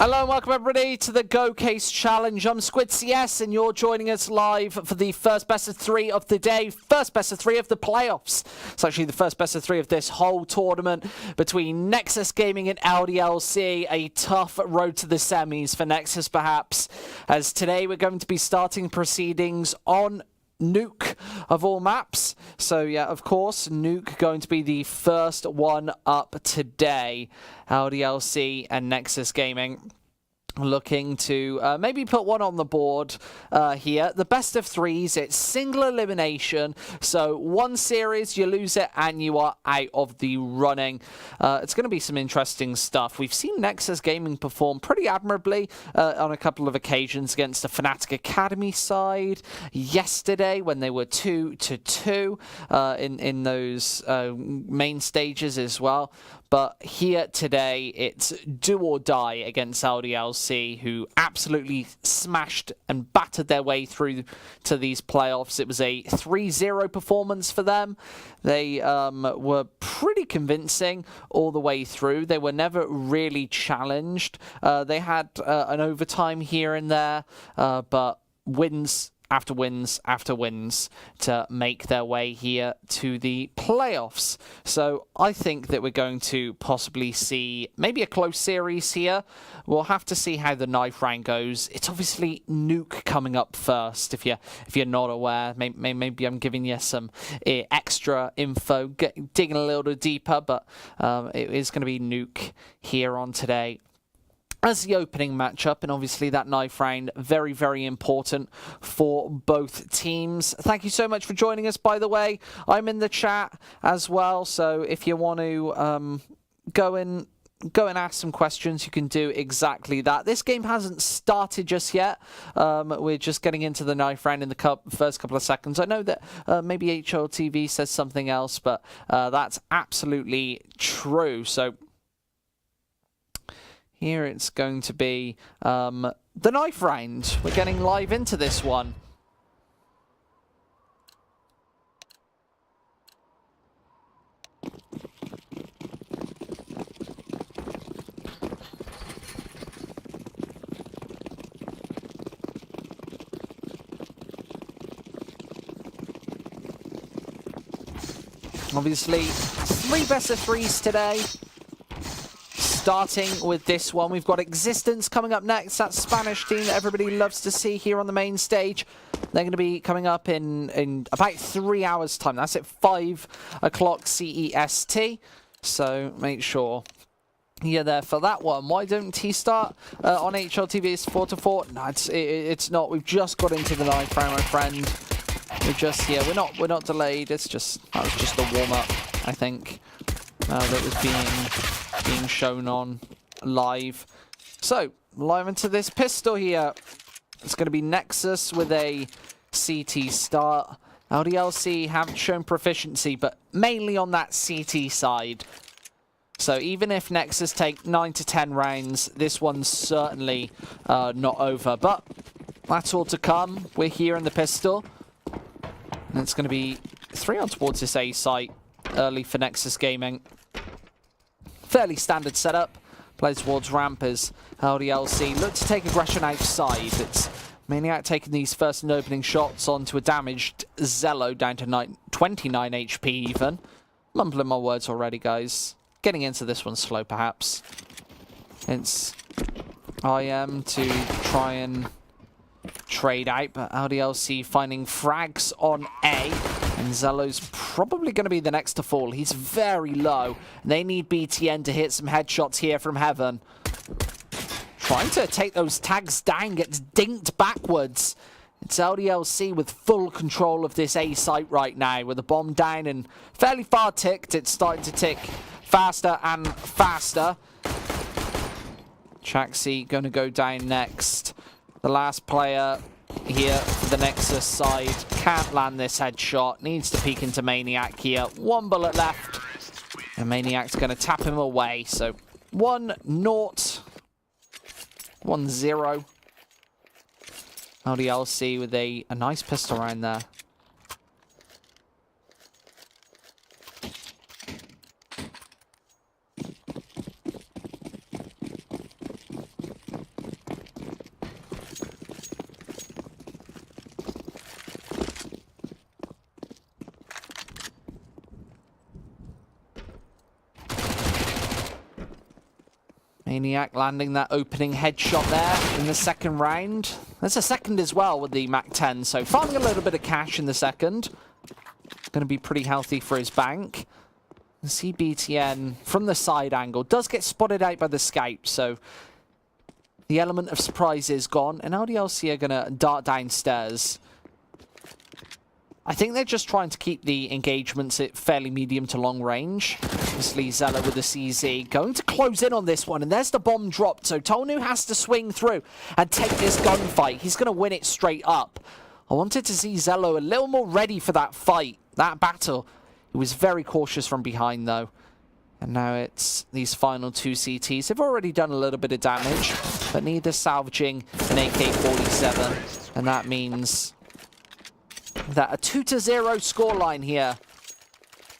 Hello and welcome everybody to the GOCASE Challenge. I'm Squid CS and you're joining us live for the first best of 3 of the day, first best of 3 of the playoffs. It's actually the first best of 3 of this whole tournament between Nexus Gaming and LDLC. A tough road to the semis for Nexus perhaps, as today we're going to be starting proceedings on Nuke of all maps. So yeah, of course, Nuke going to be the first one up today. LDLC and Nexus Gaming looking to maybe put one on the board here. The best of 3s, it's single elimination, so one series, you lose it and you are out of the running. It's going to be some interesting stuff. We've seen Nexus Gaming perform pretty admirably on a couple of occasions against the Fnatic Academy side yesterday when they were 2-2 in those main stages as well. But here today, it's do or die against LDLC, who absolutely smashed and battered their way through to these playoffs. It was a 3-0 performance for them. They were pretty convincing all the way through. They were never really challenged. They had an overtime here and there, but wins after wins after wins to make their way here to the playoffs. So I think that we're going to possibly see maybe a close series here. We'll have to see how the knife round goes. It's obviously Nuke coming up first. If you're not aware, maybe I'm giving you some extra info, digging a little deeper, but it is going to be Nuke here on today as the opening matchup, and obviously that knife round, very, very important for both teams. Thank you so much for joining us, by the way. I'm in the chat as well, so if you want to go and ask some questions, you can do exactly that. This game hasn't started just yet. We're just getting into the knife round in the first couple of seconds. I know that maybe HLTV says something else, but that's absolutely true. So here it's going to be the knife round. We're getting live into this one. Obviously, 3 best of 3s today. Starting with this one, we've got Existence coming up next. That Spanish team that everybody loves to see here on the main stage. They're going to be coming up in about 3 hours' time. That's at 5 o'clock CEST. So make sure you're there for that one. Why don't he start on HLTV? It's 4-4. No, it's not. We've just got into the knife round, my friend. We're just here. We're not delayed. That was just a warm up, I think. That was being shown on live. So, live into this pistol here. It's going to be Nexus with a CT start. LDLC haven't shown proficiency, but mainly on that CT side. So even if Nexus take 9 to 10 rounds, this one's certainly not over. But that's all to come. We're here in the pistol. And it's going to be 3 on towards this A site early for Nexus Gaming. Fairly standard setup. Plays towards ramp as LDLC look to take aggression outside. It's Maniac taking these first and opening shots onto a damaged Zello down to 29 HP even. Mumbling my words already, guys. Getting into this one slow, perhaps. It's IM to try and trade out, but LDLC finding frags on A. And Zello's probably going to be the next to fall. He's very low. And they need BTN to hit some headshots here from heaven. Trying to take those tags down, gets dinked backwards. It's LDLC with full control of this A site right now. With the bomb down and fairly far ticked. It's starting to tick faster and faster. Chaxi going to go down next. The last player here for the Nexus side can't land this headshot. Needs to peek into Maniac here. 1 bullet left. And Maniac's going to tap him away. So 1-0. 1-0. LDLC with a nice pistol round there. Maniac landing that opening headshot there in the second round. There's a second as well with the MAC-10, so farming a little bit of cash in the second. Going to be pretty healthy for his bank. The CBTN from the side angle does get spotted out by the scout, so the element of surprise is gone, and LDLC are going to dart downstairs. I think they're just trying to keep the engagements at fairly medium to long range. Obviously, Zeller with the CZ going to close in on this one, and there's the bomb dropped, so Tonu has to swing through and take this gunfight. He's going to win it straight up. I wanted to see Zello a little more ready for that fight, that battle. He was very cautious from behind, though. And now it's these final two CTs. They've already done a little bit of damage, but need the salvaging an AK-47, and that means that a 2-0 scoreline here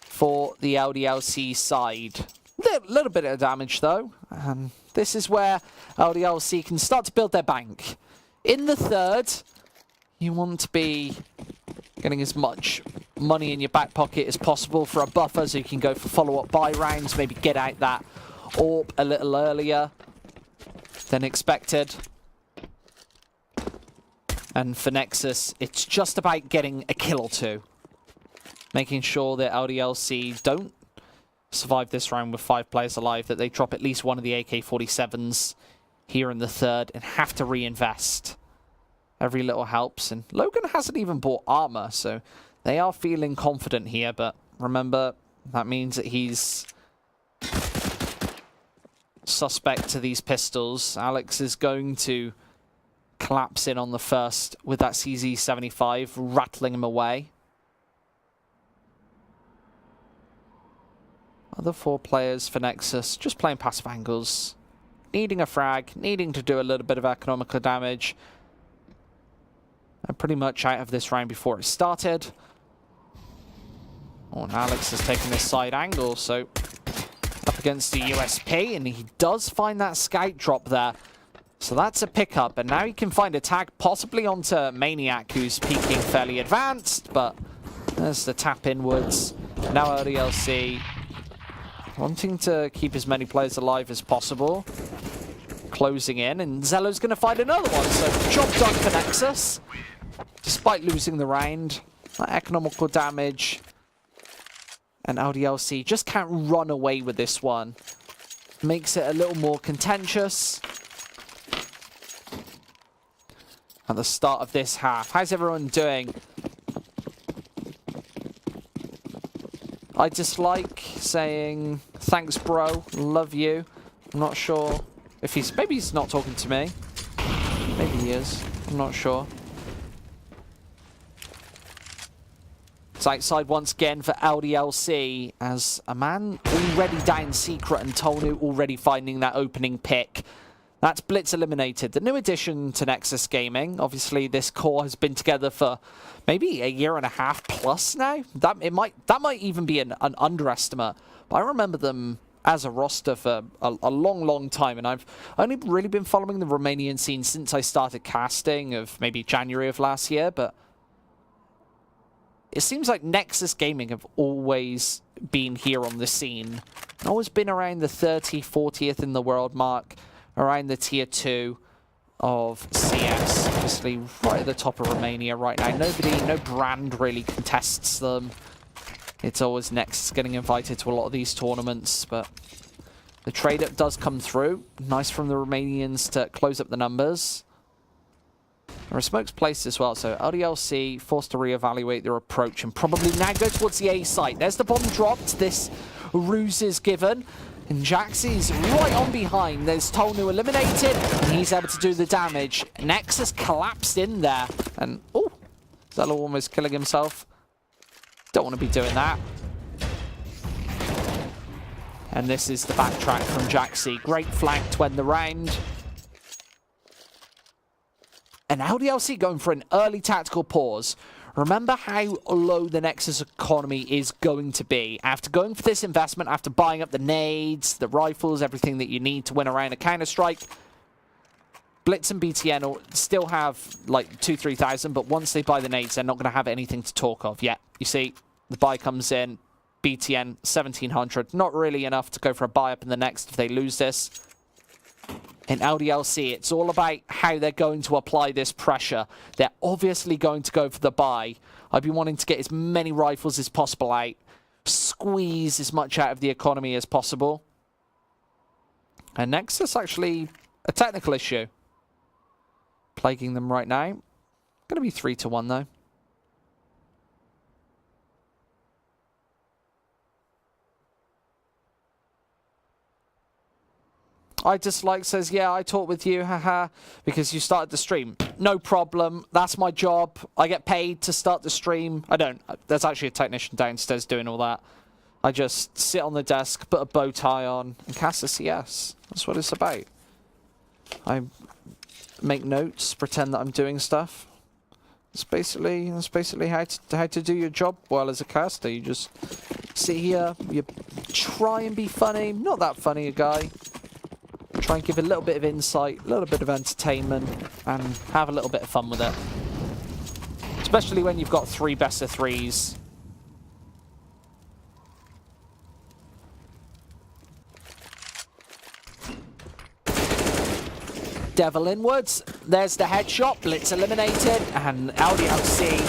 for the LDLC side. A little bit of damage, though. And this is where LDLC can start to build their bank. In the third, you want to be getting as much money in your back pocket as possible for a buffer, so you can go for follow-up buy rounds, maybe get out that AWP a little earlier than expected. And for Nexus, it's just about getting a kill or two. Making sure that LDLC don't survive this round with 5 players alive, that they drop at least one of the AK-47s here in the third and have to reinvest. Every little helps, and Logan hasn't even bought armor, so they are feeling confident here, but remember, that means that he's suspect to these pistols. Alex is going to collapse in on the first with that CZ75, rattling him away. Other 4 players for Nexus, just playing passive angles. Needing a frag, needing to do a little bit of economical damage. They're pretty much out of this round before it started. Oh, and Alex has taken this side angle, so up against the USP, and he does find that scout drop there. So that's a pickup, and now he can find a tag possibly onto Maniac, who's peeking fairly advanced, but there's the tap inwards. Now LDLC wanting to keep as many players alive as possible. Closing in, and Zello's going to find another one, so job done for Nexus. Despite losing the round, that economical damage, and LDLC just can't run away with this one. Makes it a little more contentious at the start of this half. How's everyone doing? I dislike saying thanks, bro, love you. I'm not sure if maybe he's not talking to me. Maybe he is, I'm not sure. It's outside once again for LDLC, as a man already down secret and Tonu already finding that opening pick. That's Blitz eliminated. The new addition to Nexus Gaming. Obviously, this core has been together for maybe a year and a half plus now. That might even be an underestimate. But I remember them as a roster for a long, long time, and I've only really been following the Romanian scene since I started casting of maybe January of last year, but it seems like Nexus Gaming have always been here on the scene. Always been around the 30th, 40th in the world mark, around the tier 2 of CS. Obviously right at the top of Romania right now. No brand really contests them. It's always Nexus getting invited to a lot of these tournaments, but the trade-up does come through. Nice from the Romanians to close up the numbers. There are smokes placed as well, so LDLC forced to reevaluate their approach and probably now go towards the A site. There's the bomb dropped. This ruse is given. And Jaxie's right on behind. There's Tonu eliminated, and he's able to do the damage. Nexus collapsed in there. And, oh, Zello almost killing himself. Don't want to be doing that. And this is the backtrack from Jaxie. Great flank to end the round. And LDLC going for an early tactical pause. Remember how low the Nexus economy is going to be. After going for this investment, after buying up the nades, the rifles, everything that you need to win around a Counter-Strike, Blitz and BTN will still have like 2,000-3,000, but once they buy the nades, they're not going to have anything to talk of yet. You see, the buy comes in, BTN 1,700. Not really enough to go for a buy up in the next if they lose this. in LDLC. It's all about how they're going to apply this pressure. They're obviously going to go for the buy. I've been wanting to get as many rifles as possible out, squeeze as much out of the economy as possible. And Nexus, actually, a technical issue plaguing them right now. Going to be 3-1, though. I dislike says, yeah, I talked with you, haha, because you started the stream. No problem. That's my job. I get paid to start the stream. I don't. There's actually a technician downstairs doing all that. I just sit on the desk, put a bow tie on, and cast a CS. That's what it's about. I make notes, pretend that I'm doing stuff. That's basically how to do your job well as a caster. You just sit here, you try and be funny. Not that funny a guy. Try and give a little bit of insight, a little bit of entertainment, and have a little bit of fun with it. Especially when you've got 3 best of 3s. Devil inwards. There's the headshot. Blitz eliminated. And LDLC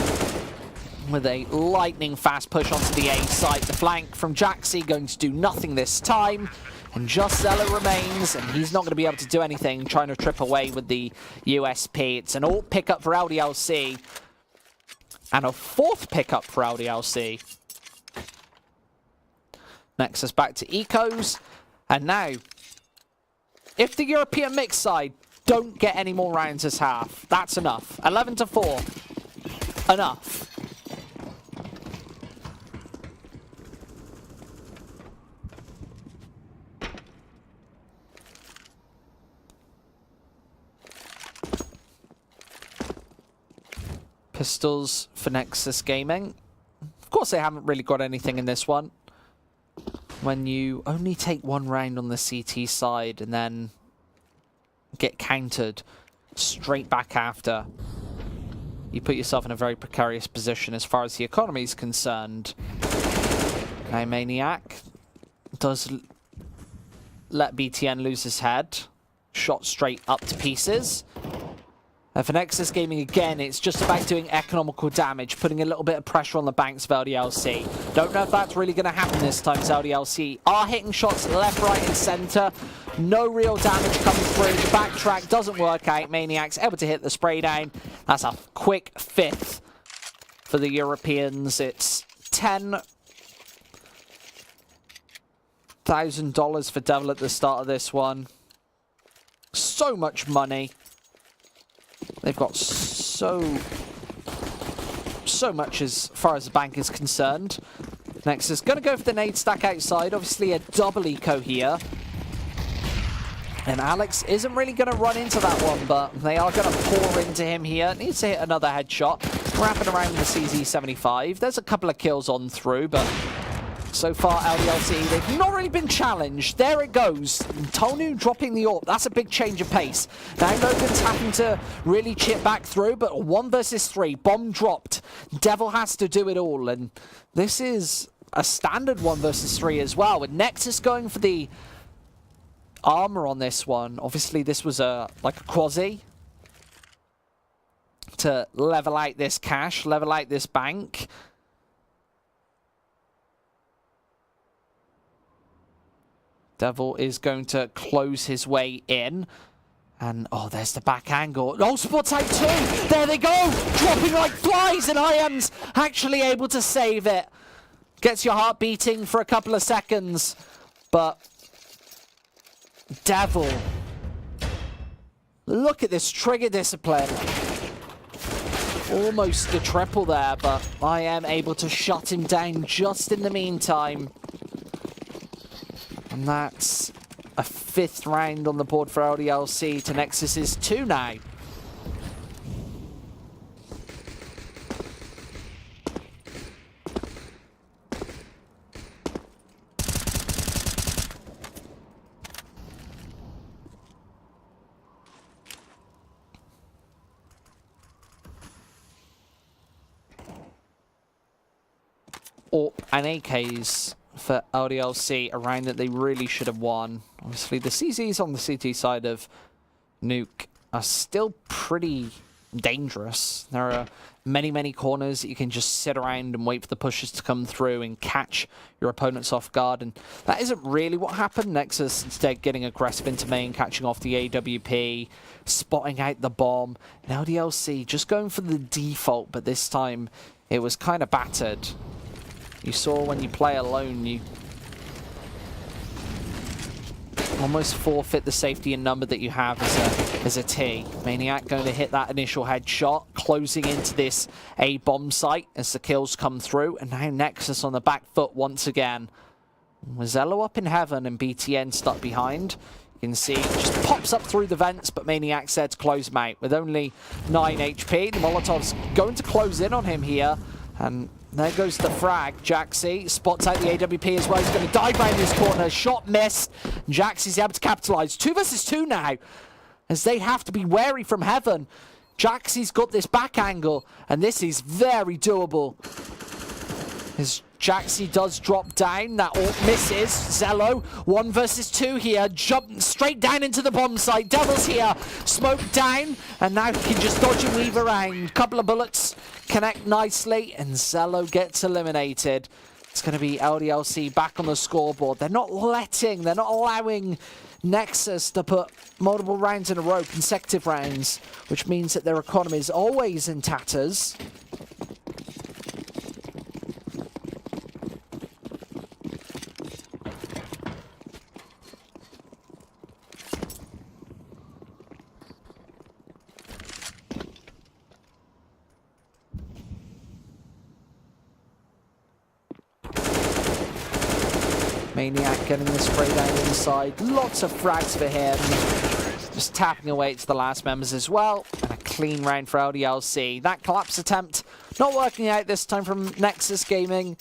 with a lightning fast push onto the A side. The flank from Jaxi going to do nothing this time. And just Zeller remains, and he's not going to be able to do anything, trying to trip away with the USP. It's an alt pickup for LDLC. And a 4th pickup for LDLC. Nexus back to Ecos. And now, if the European mix side don't get any more rounds as half, that's enough. 11-4. Enough. Pistols for Nexus Gaming. Of course, they haven't really got anything in this one. When you only take 1 round on the CT side and then get countered straight back after, you put yourself in a very precarious position as far as the economy is concerned. Now, Maniac does let BTN lose his head. Shot straight up to pieces. And for Nexus Gaming, again, it's just about doing economical damage, putting a little bit of pressure on the banks of LDLC. Don't know if that's really going to happen this time, as LDLC are hitting shots left, right, and center. No real damage coming through. The backtrack doesn't work out. Maniac's able to hit the spray down. That's a quick 5th for the Europeans. It's $10,000 for Devil at the start of this one. So much money. They've got so much as far as the bank is concerned. Nexus going to go for the nade stack outside. Obviously a double eco here. And Alex isn't really going to run into that one, but they are going to pour into him here. Needs to hit another headshot. Wrapping around the CZ75. There's a couple of kills on through, but so far, LDLC, they've not really been challenged. There it goes. Tonu dropping the AWP. That's a big change of pace. Now Logan's having to really chip back through, but 1 versus 3. Bomb dropped. Devil has to do it all, and this is a standard 1 versus 3 as well, with Nexus going for the armor on this one. Obviously, this was like a quasi to level out this cache, level out this bank. Devil is going to close his way in. And, oh, there's the back angle. Oh, spots out 2! There they go! Dropping like flies, and IAM's actually able to save it. Gets your heart beating for a couple of seconds. But Devil. Look at this trigger discipline. Almost a triple there, but I am able to shut him down just in the meantime. And that's a 5th round on the board for LDLC to Nexus's 2 now. And AKs for LDLC, a round that they really should have won. Obviously, the CZs on the CT side have Nuke are still pretty dangerous. There are many corners that you can just sit around and wait for the pushes to come through and catch your opponents off guard, and that isn't really what happened. Nexus instead getting aggressive into main, catching off the AWP, spotting out the bomb, and LDLC just going for the default, but this time it was kind of battered. You saw when you play alone, you almost forfeit the safety and number that you have as a T. Maniac going to hit that initial headshot, closing into this A bomb site as the kills come through, and now Nexus on the back foot once again. Zello up in heaven and BTN stuck behind. You can see it just pops up through the vents, but Maniac's there to close him out with only 9 HP. The Molotov's going to close in on him here, and there goes the frag. Jaxi spots out the AWP as well. He's going to dive behind this corner. Shot missed. Jaxi's able to capitalize. 2 versus 2 now, as they have to be wary from heaven. Jaxi's got this back angle, and this is very doable. As Jaxi does drop down, that ult misses. Zello, 1 versus 2 here, jump straight down into the bomb site. Devil's here, smoke down, and now he can just dodge and weave around. Couple of bullets connect nicely, and Zello gets eliminated. It's going to be LDLC back on the scoreboard. They're not allowing Nexus to put multiple rounds in a row, consecutive rounds, which means that their economy is always in tatters. Maniac getting the spray down inside. Lots of frags for him. Just tapping away to the last members as well. And a clean round for LDLC. That collapse attempt not working out this time from Nexus Gaming.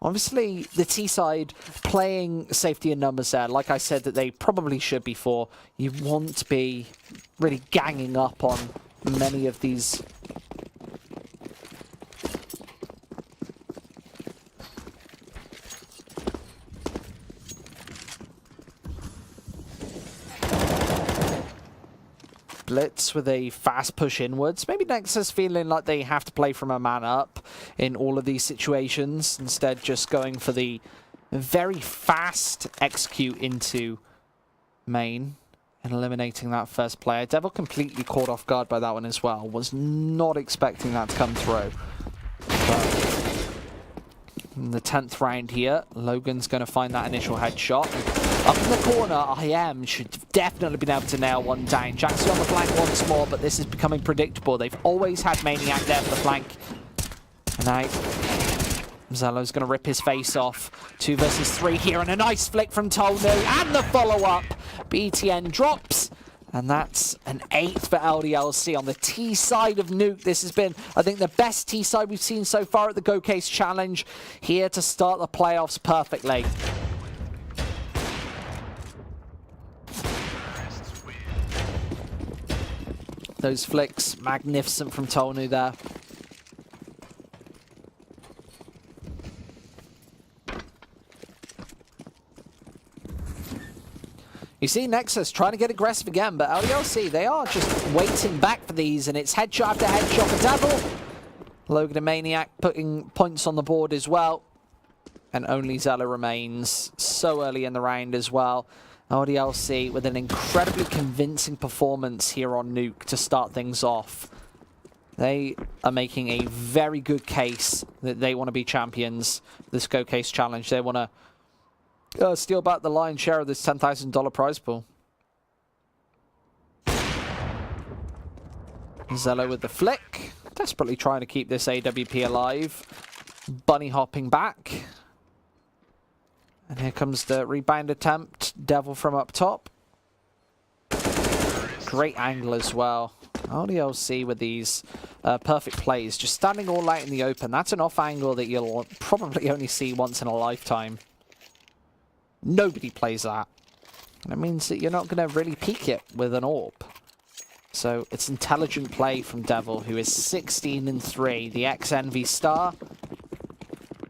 Obviously, the T side playing safety in numbers there. Like I said, that they probably should be for. You want to be really ganging up on many of these blitz with a fast push inwards. Maybe Nexus feeling like they have to play from a man up in all of these situations, instead just going for the very fast execute into main and eliminating that first player. Devil completely caught off guard by that one as well. Was not expecting that to come through. But in the 10th round here, Logan's going to find that initial headshot. Up in the corner, IM should have definitely been able to nail one down. Jaxi on the flank once more, but this is becoming predictable. They've always had Maniac there for the flank. And now Zello's going to rip his face off. 2 versus 3 here, and a nice flick from Tolnu, and the follow-up. BTN drops, and that's an 8th for LDLC on the T side of Nuke. This has been, I think, the best T side we've seen so far at the GOCASE Challenge, here to start the playoffs perfectly. Those flicks, magnificent from Tolnu there. You see Nexus trying to get aggressive again, but LDLC, they are just waiting back for these, and it's headshot after headshot for Devil. Logan and Maniac putting points on the board as well. And only Zello remains so early in the round as well. LDLC with an incredibly convincing performance here on Nuke to start things off. They are making a very good case that they want to be champions this GOCASE Challenge. They want to steal back the lion's share of this $10,000 prize pool. Zello with the flick, desperately trying to keep this AWP alive. Bunny hopping back. And here comes the rebound attempt. Devil from up top. Great angle as well. LDLC with these perfect plays. Just standing all out in the open. That's an off angle that you'll probably only see once in a lifetime. Nobody plays that. And it means that you're not going to really peek it with an AWP. So it's intelligent play from Devil, who is 16-3. The ex-Envy star.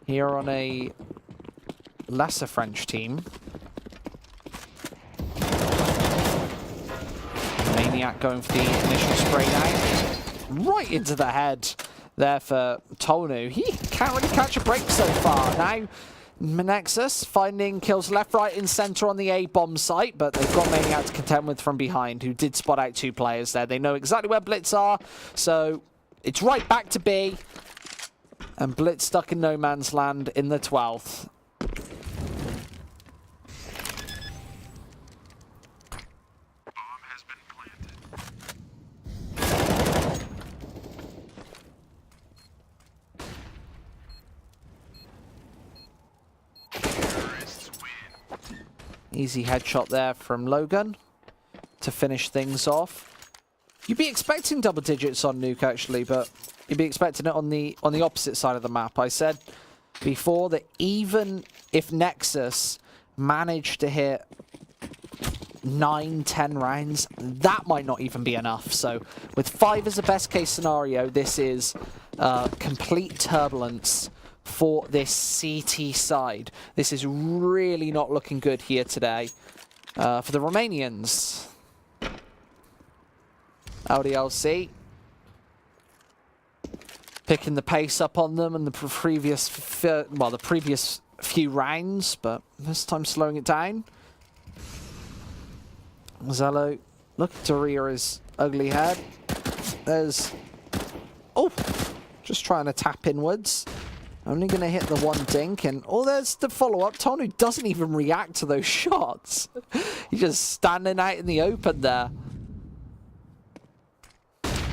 Here on a lesser French team. Maniac going for the initial spray down. Right into the head there for Tonu. He can't really catch a break so far. Now, Nexus finding kills left, right, and center on the A-bomb site, but they've got Maniac to contend with from behind, who did spot out 2 players there. They know exactly where Blitz are, so it's right back to B. And Blitz stuck in no man's land in the 12th. Easy headshot there from Logan to finish things off. You'd be expecting double digits on Nuke actually, but you'd be expecting it on the opposite side of the map. I said before that even if Nexus managed to hit 9-10 rounds, that might not even be enough. So with 5 as a best case scenario, this is complete turbulence for this CT side. This is really not looking good here today for the Romanians. LDLC picking the pace up on them in the previous few rounds, but this time slowing it down. Zello looking to rear his ugly head. There's... oh! Just trying to tap inwards. Only going to hit the one dink, and oh, there's the follow-up. Tonu doesn't even react to those shots. He's just standing out in the open there.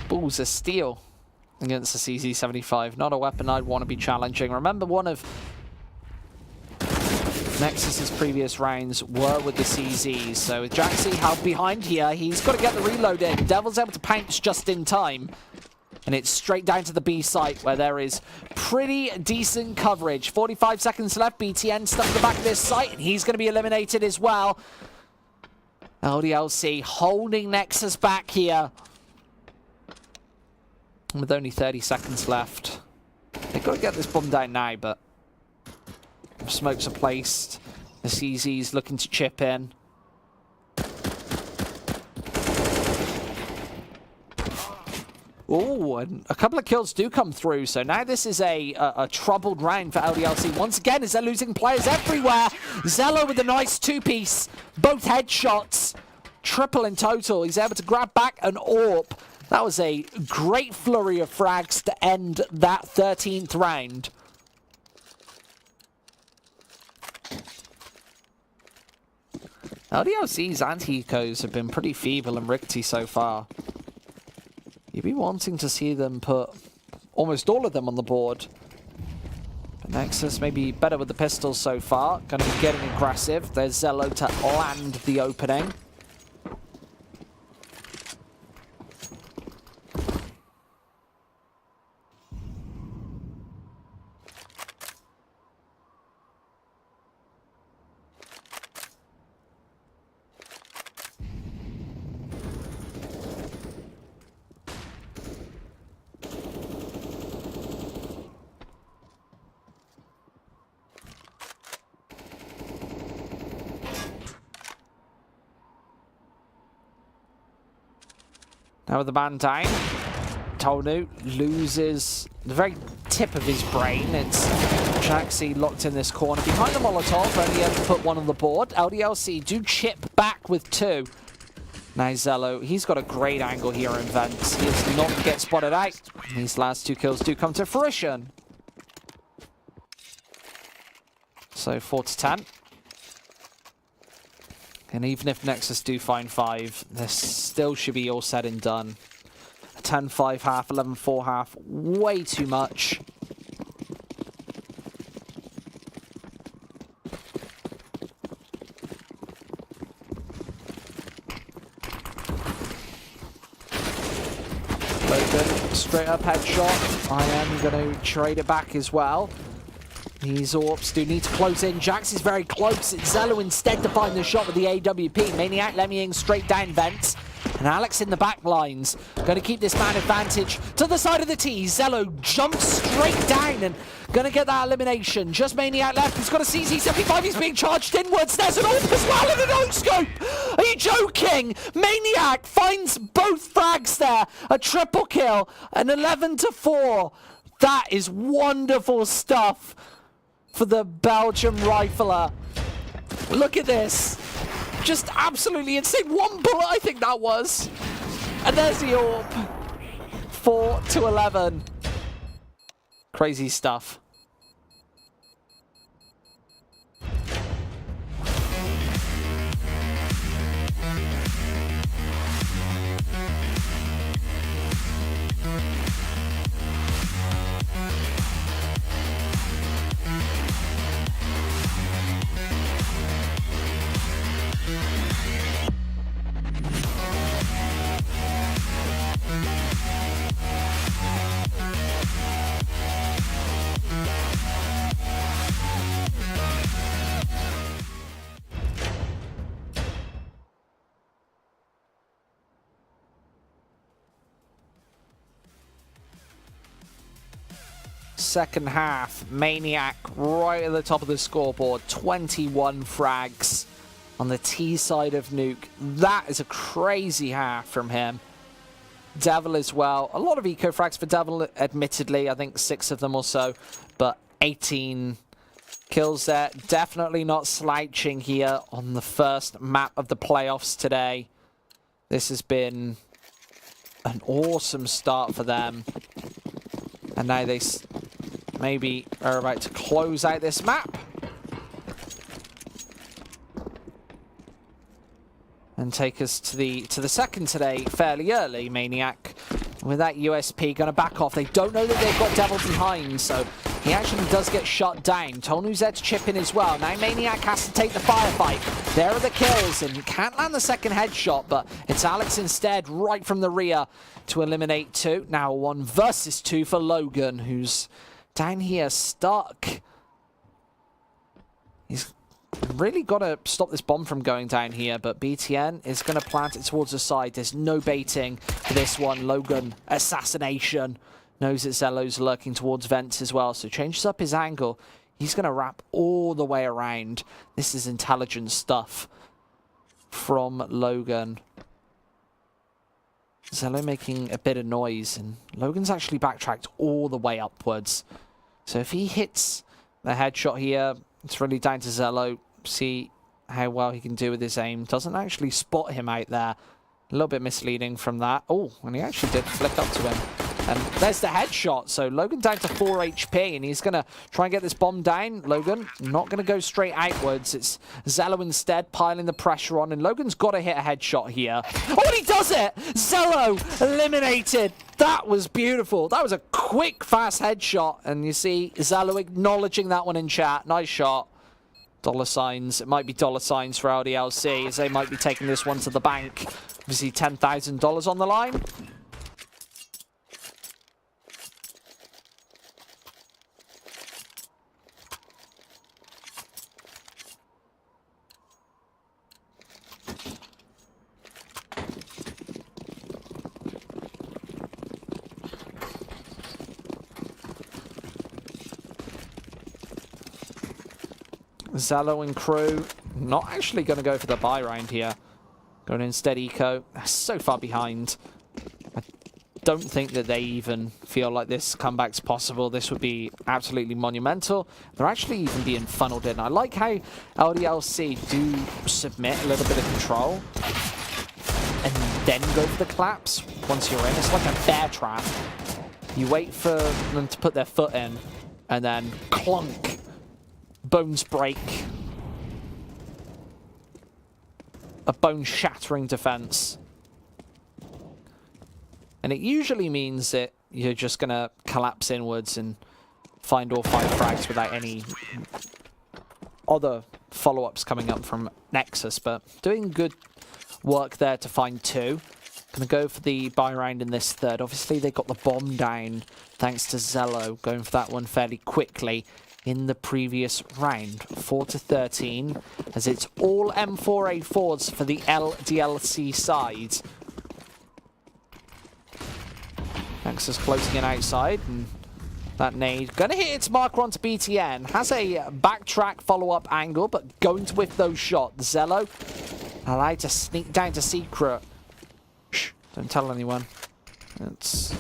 Balls of steel against the CZ75. Not a weapon I'd want to be challenging. Remember, one of Nexus's previous rounds were with the CZs, so with Jaxi held behind here, he's got to get the reload in. Devil's able to pounce just in time. And it's straight down to the B site where there is pretty decent coverage. 45 seconds left. BTN stuck in the back of this site, and he's going to be eliminated as well. LDLC holding Nexus back here. With only 30 seconds left. They've got to get this bomb down now, but smokes are placed. The CZ's looking to chip in. Oh, and a couple of kills do come through, so now this is a troubled round for LDLC. Once again, as they're losing players everywhere. Zello with a nice 2-piece, both headshots, triple in total. He's able to grab back an AWP. That was a great flurry of frags to end that 13th round. LDLC's anti-ecos have been pretty feeble and rickety so far. You'd be wanting to see them put almost all of them on the board. But Nexus maybe better with the pistols so far. Going to be getting aggressive. There's Zello to land the opening. Now with the man down, Tonu loses the very tip of his brain. It's Jaxi locked in this corner behind the Molotov, only able to put one on the board. LDLC do chip back with 2. Now Zello, he's got a great angle here in vents. He is not to get spotted out. These last 2 kills do come to fruition. So 4-10. And even if Nexus do find 5, this still should be all said and done. A 10-5 half, 11-4 half, way too much. Logan, straight up headshot. I am going to trade it back as well. These AWPs do need to close in. Jax is very close. It's Zello instead to find the shot with the AWP. Maniac lemmying straight down vents. And Alex in the back lines, going to keep this man advantage to the side of the T. Zello jumps straight down and going to get that elimination. Just Maniac left. He's got a CZ75. He's being charged inwards. There's an AWP as well and an no-scope. Are you joking? Maniac finds both frags there. A triple kill. An 11-4. That is wonderful stuff for the Belgian rifler. Look at this. Just absolutely insane. One bullet, I think that was. And there's the AWP. 4-11. Crazy stuff. Second half, Maniac right at the top of the scoreboard, 21 frags on the T side of Nuke. That is a crazy half from him. Devil as well. A lot of eco frags for Devil, admittedly. I think 6 of them or so, but 18 kills there. Definitely not slouching here on the first map of the playoffs today. This has been an awesome start for them. And now they maybe are about to close out this map. And take us to the second today fairly early. Maniac with that USP going to back off. They don't know that they've got Devil behind, so he actually does get shot down. Tonu's there to chip in as well. Now Maniac has to take the firefight. There are the kills, and can't land the second headshot, but it's Alex instead right from the rear to eliminate 2. Now 1 versus 2 for Logan, who's down here stuck. He's really got to stop this bomb from going down here, but BTN is going to plant it towards the side. There's no baiting for this one. Logan, assassination. Knows that Zello's lurking towards vents as well, so changes up his angle. He's going to wrap all the way around. This is intelligent stuff from Logan. Zello making a bit of noise, and Logan's actually backtracked all the way upwards. So if he hits the headshot here, it's really down to Zello. See how well he can do with his aim. Doesn't actually spot him out there. A little bit misleading from that. Oh, and he actually did flick up to him. And there's the headshot. So Logan down to 4 HP, and he's going to try and get this bomb down. Logan not going to go straight outwards. It's Zello instead piling the pressure on, and Logan's got to hit a headshot here. Oh, and he does it! Zello eliminated. That was beautiful. That was a quick, fast headshot, and you see Zello acknowledging that one in chat. Nice shot. Dollar signs. It might be dollar signs for LDLC, as they might be taking this one to the bank. Obviously, $10,000 on the line. Zello and crew not actually going to go for the buy round here. Going instead eco. So far behind. I don't think that they even feel like this comeback's possible. This would be absolutely monumental. They're actually even being funneled in. I like how LDLC do submit a little bit of control and then go for the collapse once you're in. It's like a bear trap. You wait for them to put their foot in and then clunk. Bones break. A bone-shattering defense. And it usually means that you're just going to collapse inwards and find all 5 frags without any other follow-ups coming up from Nexus. But doing good work there to find 2. Going to go for the buy round in this third. Obviously, they got the bomb down thanks to Zello going for that one fairly quickly. In the previous round, 4-13, as it's all M4A4s for the LDLC side. Nexus closing in outside, and that nade gonna hit its marker onto BTN. Has a backtrack follow-up angle, but going to whiff those shots. Zello allowed to sneak down to secret. Shh, don't tell anyone. It's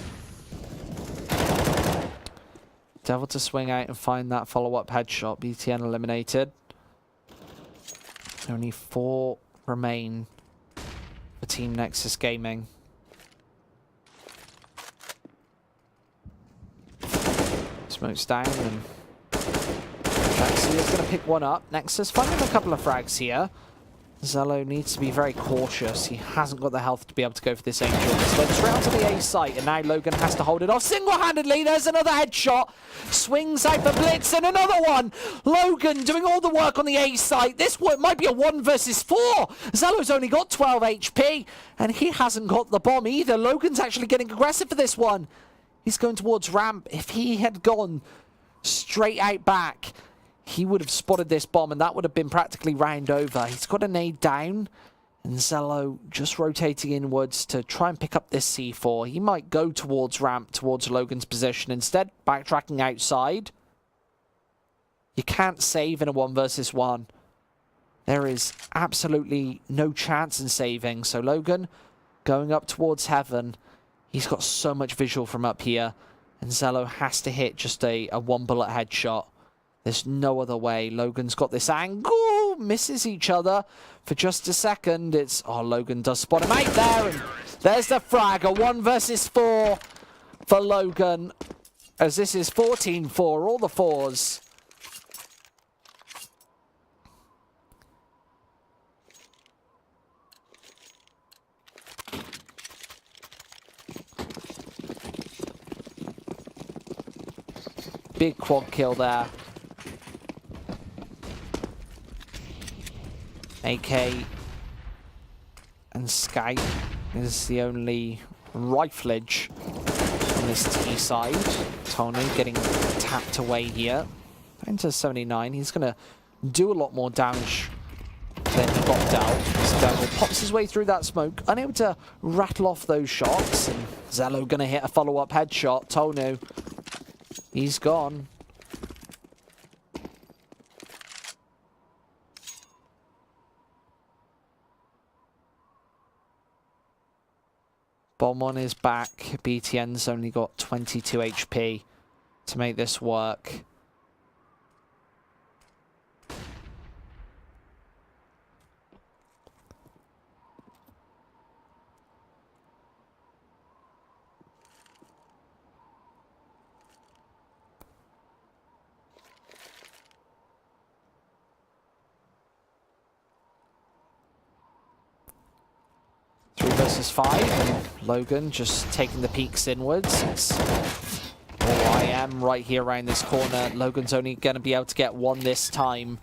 Devil to swing out and find that follow-up headshot. BTN eliminated. Only 4 remain for Team Nexus Gaming. Smokes down, and Nexus is going to pick one up. Nexus finding a couple of frags here. Zello needs to be very cautious. He hasn't got the health to be able to go for this Angel. This went straight onto the A site, and now Logan has to hold it off single-handedly. There's another headshot. Swings out for Blitz, and another one. Logan doing all the work on the A site. This might be a 1 versus 4. Zello's only got 12 HP, and he hasn't got the bomb either. Logan's actually getting aggressive for this one. He's going towards ramp. If he had gone straight out back, he would have spotted this bomb, and that would have been practically round over. He's got a nade down, and Zello just rotating inwards to try and pick up this C4. He might go towards ramp, towards Logan's position. Instead, backtracking outside. You can't save in a 1 versus 1. There is absolutely no chance in saving. So Logan going up towards heaven. He's got so much visual from up here, and Zello has to hit just a 1-bullet headshot. There's no other way. Logan's got this angle, misses each other for just a second. It's, oh, Logan does spot him out there, and there's the frag, a 1 versus 4 for Logan, as this is 14-4, all the 4s. Big quad kill there. AK and Skype is the only riflage on this T side. Tony getting tapped away here. Into 79. He's going to do a lot more damage than he got dealt. Devil pops his way through that smoke, unable to rattle off those shots. And Zello going to hit a follow-up headshot. Tonu, he's gone. Bomb on his back. BTN's only got 22 HP to make this work. Versus 5, and Logan just taking the peaks inwards. It's IM right here around this corner. Logan's only going to be able to get 1 this time,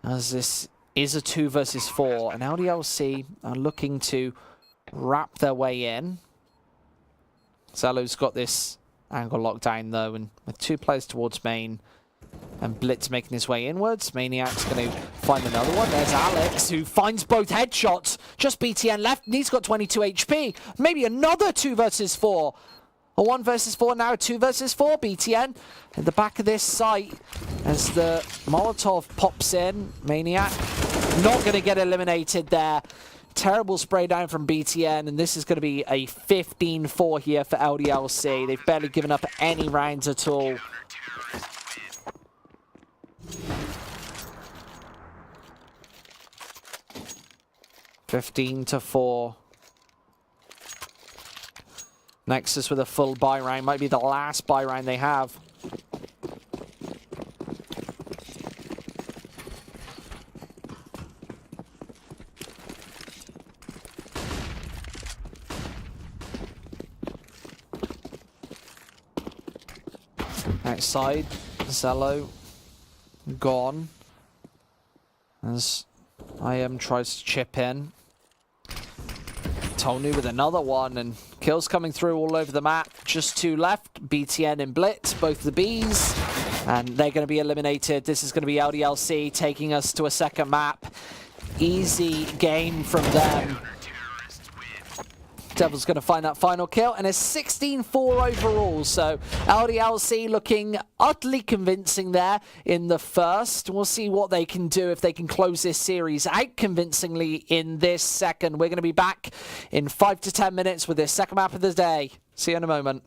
as this is a 2 versus 4, and LDLC are looking to wrap their way in. Zello's got this angle locked down though, and with 2 players towards main, and Blitz making his way inwards. Maniac's going to find another one. There's Alex, who finds both headshots. Just BTN left, and he's got 22 HP. Maybe another 2 versus 4. A 1 versus 4, now a 2 versus 4. BTN at the back of this site as the Molotov pops in. Maniac not going to get eliminated there. Terrible spray down from BTN, and this is going to be a 15-4 here for LDLC. They've barely given up any rounds at all. (15-4). Nexus with a full buy round. Might be the last buy round they have. Outside, Zello gone as IM tries to chip in. Tonu with another one, and kills coming through all over the map. Just 2 left. BTN and Blitz, both the Bs, and they're going to be eliminated. This is going to be LDLC taking us to a second map. Easy game from them. Devil's going to find that final kill, and it's 16-4 overall. So LDLC looking utterly convincing there in the first. We'll see what they can do if they can close this series out convincingly in this second. We're going to be back in 5 to 10 minutes with this second map of the day. See you in a moment.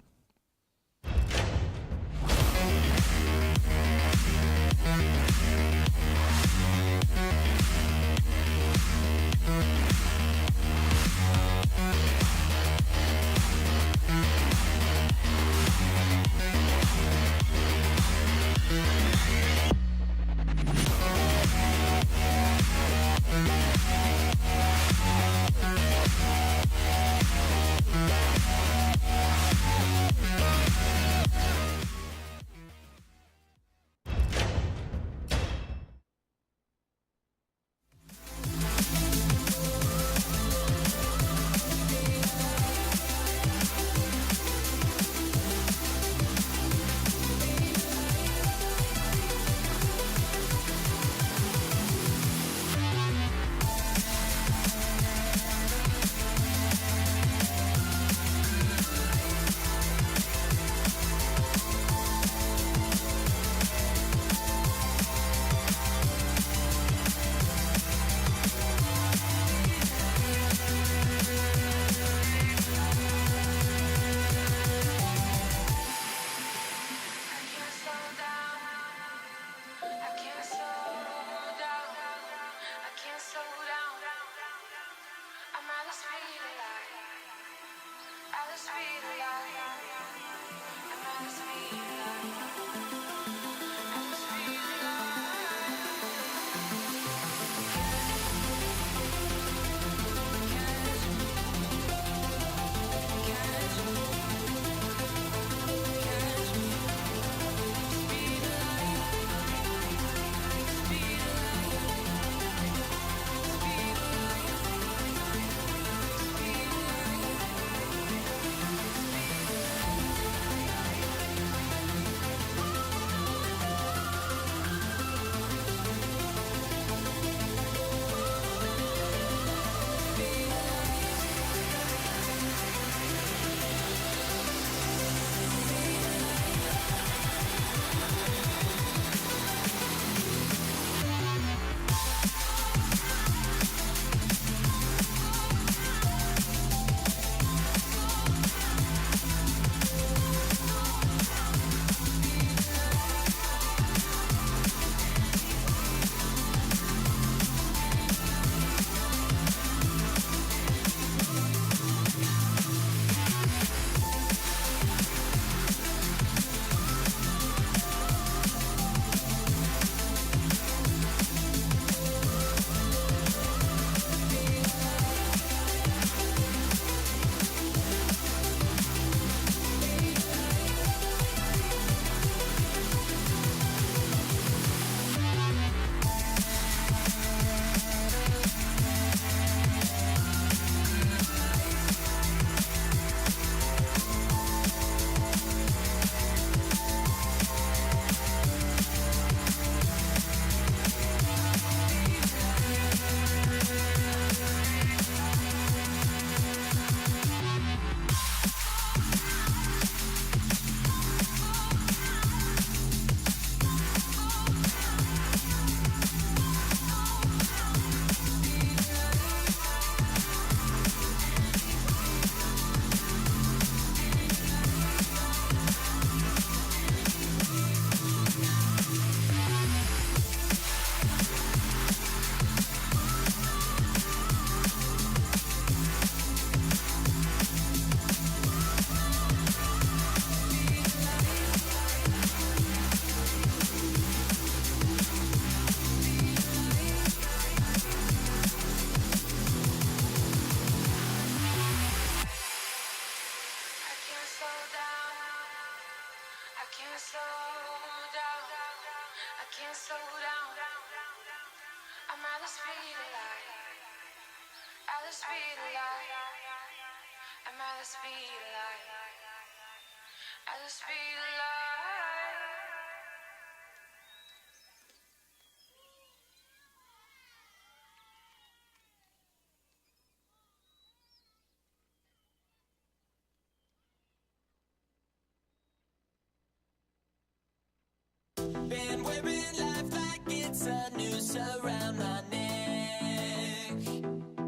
been wearing life like it's a noose around my neck,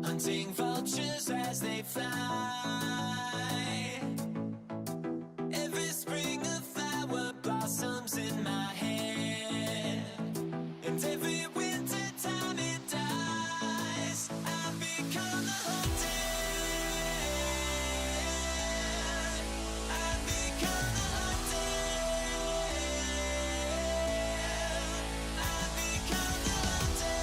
hunting vultures as they fly. Every spring a flower blossoms in my head, and every winter time it dies. I've become the hunted. I've become the hunted. I've become the hunted.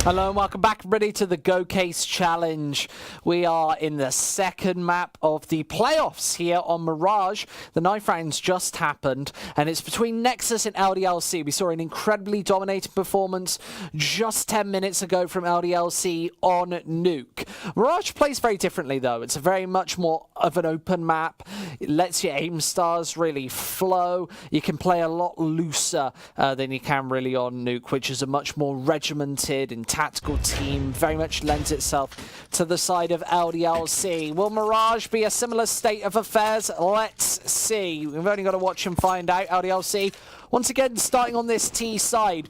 Hello and welcome back, everybody, to the GOCASE Challenge. We are in the second map of the playoffs here on Mirage. The 9th round's just happened, and it's between Nexus and LDLC. We saw an incredibly dominating performance just 10 minutes ago from LDLC on Nuke. Mirage plays very differently, though. It's a very much more of an open map. It lets your aim stars really flow. You can play a lot looser than you can really on Nuke, which is a much more regimented and tactical team, very much lends itself to the side of LDLC. Will Mirage be a similar state of affairs? Let's see. We've only got to watch and find out. LDLC, once again, starting on this T side.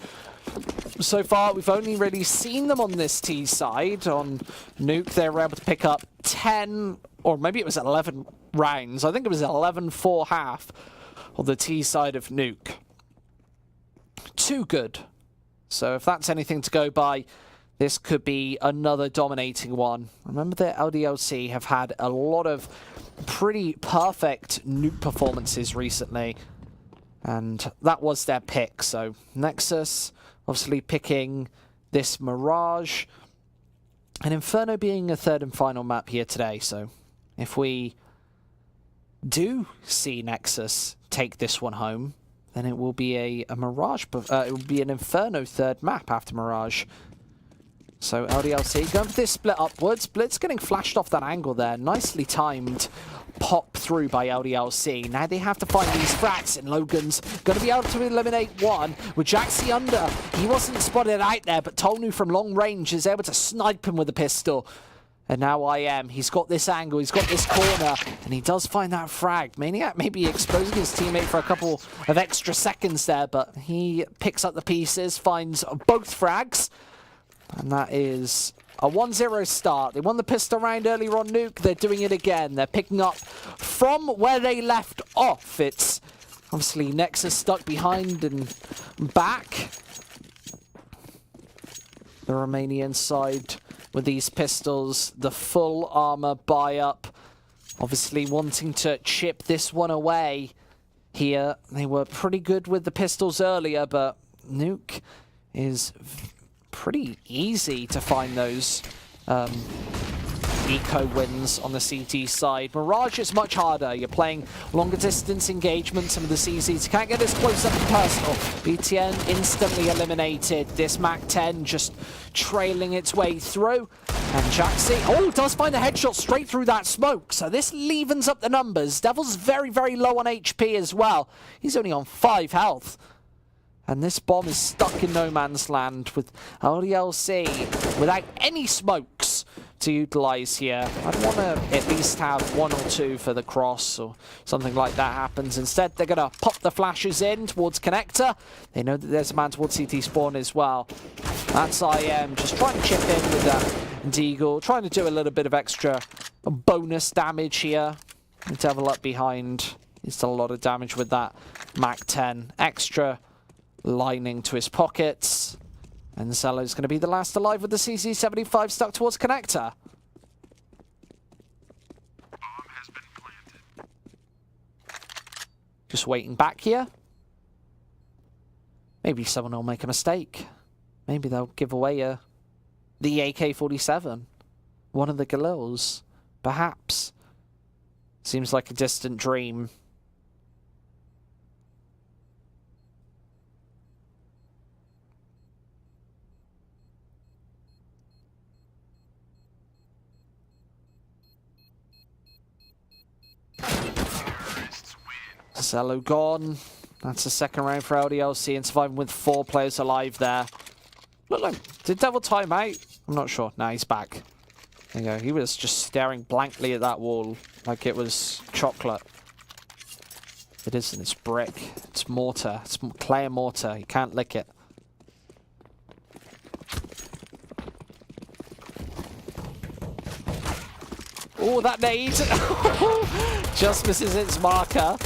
So far, we've only really seen them on this T side. On Nuke, they were able to pick up 10, or maybe it was 11 rounds. I think it was 11-4 half on the T side of Nuke. Too good. So if that's anything to go by, this could be another dominating one. Remember that LDLC have had a lot of pretty perfect Nuke performances recently, and that was their pick. So Nexus obviously picking this Mirage, and Inferno being a third and final map here today. So if we do see Nexus take this one home, then it will be a Mirage, it will be an Inferno third map after Mirage. So LDLC going for this split upwards. Blitz getting flashed off that angle there. Nicely timed pop through by LDLC. Now they have to find these frats, and Logan's going to be able to eliminate one. With Jaxi under, he wasn't spotted out there, but Tonu from long range is able to snipe him with a pistol. And now he's got this angle, he's got this corner, and he does find that frag. Maniac maybe exposing his teammate for a couple of extra seconds there, but he picks up the pieces, finds both frags, and that is a 1-0 start. They won the pistol round earlier on Nuke, they're doing it again. They're picking up from where they left off. It's obviously Nexus stuck behind and back. The Romanian side with these pistols, the full armor buy-up, obviously wanting to chip this one away here. They were pretty good with the pistols earlier, but Nuke is pretty easy to find those eco wins on the CT side. Mirage is much harder. You're playing longer distance engagement. Some of the CZs can't get as close up and personal. BTN instantly eliminated. This MAC-10 just trailing its way through. And Jaxi, does find a headshot straight through that smoke. So this levens up the numbers. Devil's very, very low on HP as well. He's only on 5 health. And this bomb is stuck in no man's land with LDLC without any smokes to utilize here. I'd want to at least have 1 or 2 for the cross or something like that happens. Instead, they're going to pop the flashes in towards connector. They know that there's a man towards CT spawn as well. That's IM just trying to chip in with that Deagle, trying to do a little bit of extra bonus damage here. The Devil up behind. He's done a lot of damage with that MAC-10. Extra lining to his pockets. And Zello's going to be the last alive with the CC-75 stuck towards connector. Bomb has been planted. Just waiting back here. Maybe someone will make a mistake. Maybe they'll give away the AK-47. One of the Galils. Perhaps. Seems like a distant dream. Zello gone. That's the second round for LDLC and surviving with 4 players alive there. Look, did Devil time out? I'm not sure. Nah, he's back. There you go. He was just staring blankly at that wall like it was chocolate. It isn't. It's brick. It's mortar. It's clay and mortar. You can't lick it. Oh, that nade! Just misses its marker.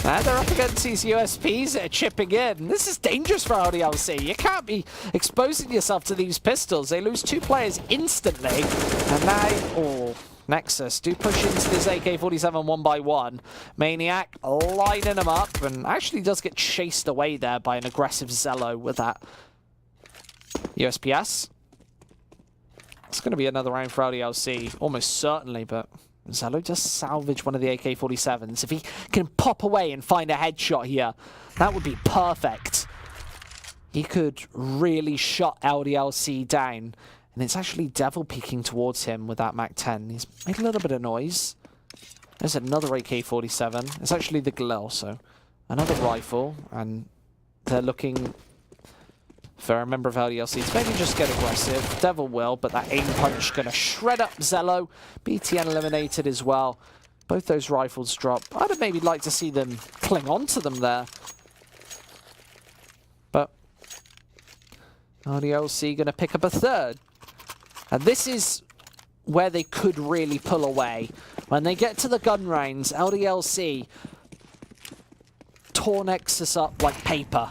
And they're up against these USPs that are chipping in. This is dangerous for LDLC. You can't be exposing yourself to these pistols. They lose 2 players instantly. And now, Nexus do push into this AK-47 1 by 1. Maniac lining him up and actually does get chased away there by an aggressive Zello with that USPS. It's going to be another round for LDLC, almost certainly, but Zello just salvaged one of the AK-47s. If he can pop away and find a headshot here, that would be perfect. He could really shut LDLC down. And it's actually Devil peeking towards him with that MAC-10. He's made a little bit of noise. There's another AK-47. It's actually the Galil, so another rifle. And they're looking for a member of LDLC to maybe just get aggressive. Devil will, but that aim punch going to shred up Zello. BTN eliminated as well. Both those rifles drop. I'd have maybe liked to see them cling on to them there. But LDLC going to pick up a third. And this is where they could really pull away. When they get to the gun rounds, LDLC tore Nexus up like paper.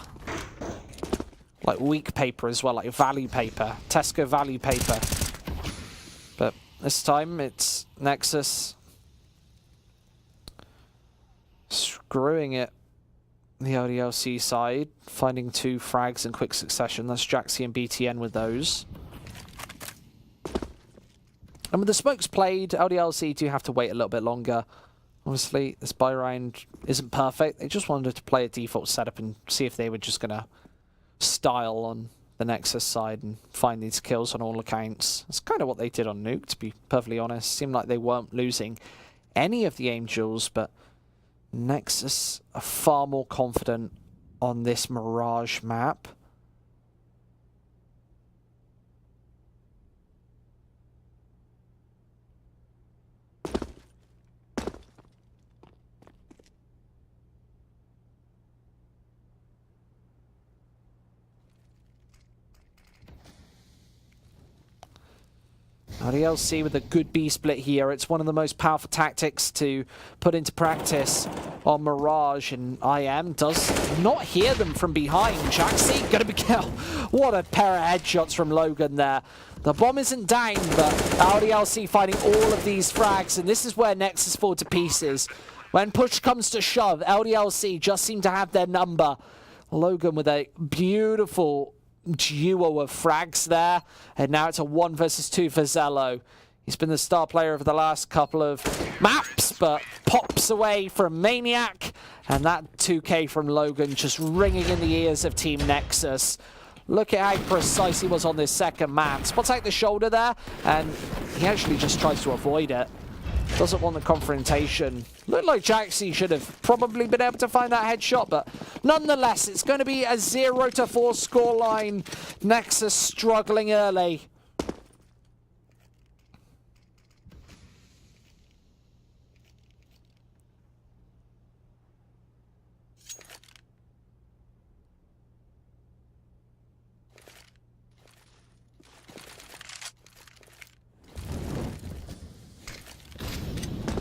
Like weak paper as well, like value paper. Tesco value paper. But this time it's Nexus screwing it the LDLC side, finding 2 frags in quick succession. That's Jaxi and BTN with those. And with the smokes played, LDLC do have to wait a little bit longer. Obviously, this buy round isn't perfect. They just wanted to play a default setup and see if they were just going to style on the Nexus side and find these kills on all accounts. It's kind of what they did on Nuke, to be perfectly honest. Seemed like they weren't losing any of the aim duels, but Nexus are far more confident on this Mirage map. LDLC with a good B split here. It's one of the most powerful tactics to put into practice on Mirage, and IM does not hear them from behind. Jaxi gonna be killed. What a pair of headshots from Logan there. The bomb isn't down, but LDLC finding all of these frags, and this is where Nexus fall to pieces. When push comes to shove, LDLC just seem to have their number. Logan with a beautiful duo of frags there, and now it's a 1 versus 2 for Zello. He's been the star player over the last couple of maps, but pops away from Maniac, and that 2K from Logan just ringing in the ears of Team Nexus. Look at how precise he was on this second man. Spots out the shoulder there, and he actually just tries to avoid it. Doesn't want the confrontation. Looked like Jaxi should have probably been able to find that headshot, but nonetheless, it's going to be a 0-4 scoreline. Nexus struggling early.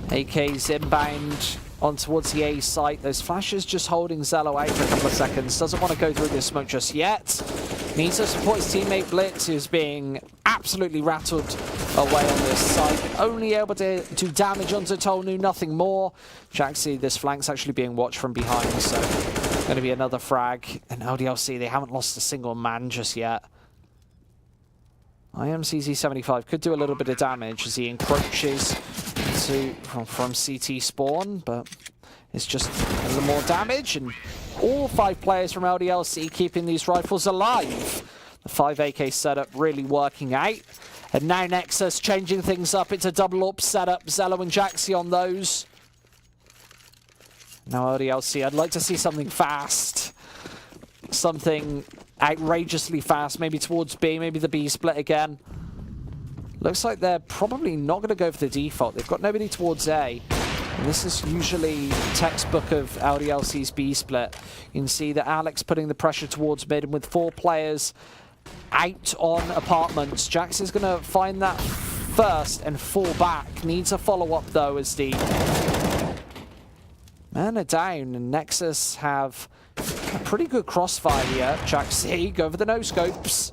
AK's inbound on towards the A site. Those flashes just holding Zello out for a couple of seconds. Doesn't want to go through this smoke just yet. Needs to support his teammate Blitz, who's being absolutely rattled away on this site. Only able to do damage onto Tolnu, nothing more. Jaxi, this flank's actually being watched from behind, so going to be another frag. And LDLC, they haven't lost a single man just yet. IMCZ75 could do a little bit of damage as he encroaches from CT spawn, but it's just a little more damage, and all 5 players from LDLC keeping these rifles alive. The 5 AK setup really working out, and now Nexus changing things up. It's a double up setup. Zello and Jaxi on those. Now LDLC, I'd like to see something fast. Something outrageously fast, maybe towards B, maybe the B split again. Looks like they're probably not going to go for the default. They've got nobody towards A. And this is usually textbook of LDLC's B split. You can see that Alex putting the pressure towards mid, and with 4 players out on apartments, Jax is going to find that first and fall back. Needs a follow-up though, as the men are down, and Nexus have a pretty good crossfire here. Jaxi, go for the no-scopes.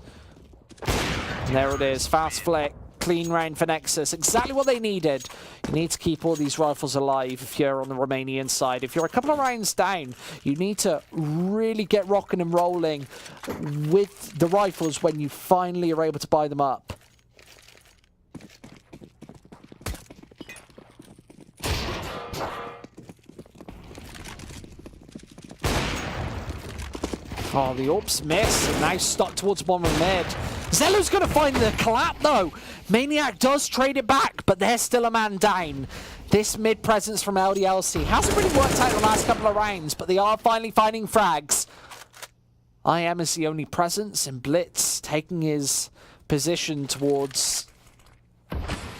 And there it is, fast flick. Clean round for Nexus. Exactly what they needed. You need to keep all these rifles alive if you're on the Romanian side. If you're a couple of rounds down, you need to really get rocking and rolling with the rifles when you finally are able to buy them up. Oh, the orbs miss, and now stuck towards the bottom of mid. Zello's going to find the clap, though. Maniac does trade it back, but there's still a man down. This mid presence from LDLC hasn't really worked out the last couple of rounds, but they are finally finding frags. IM is the only presence, and Blitz taking his position towards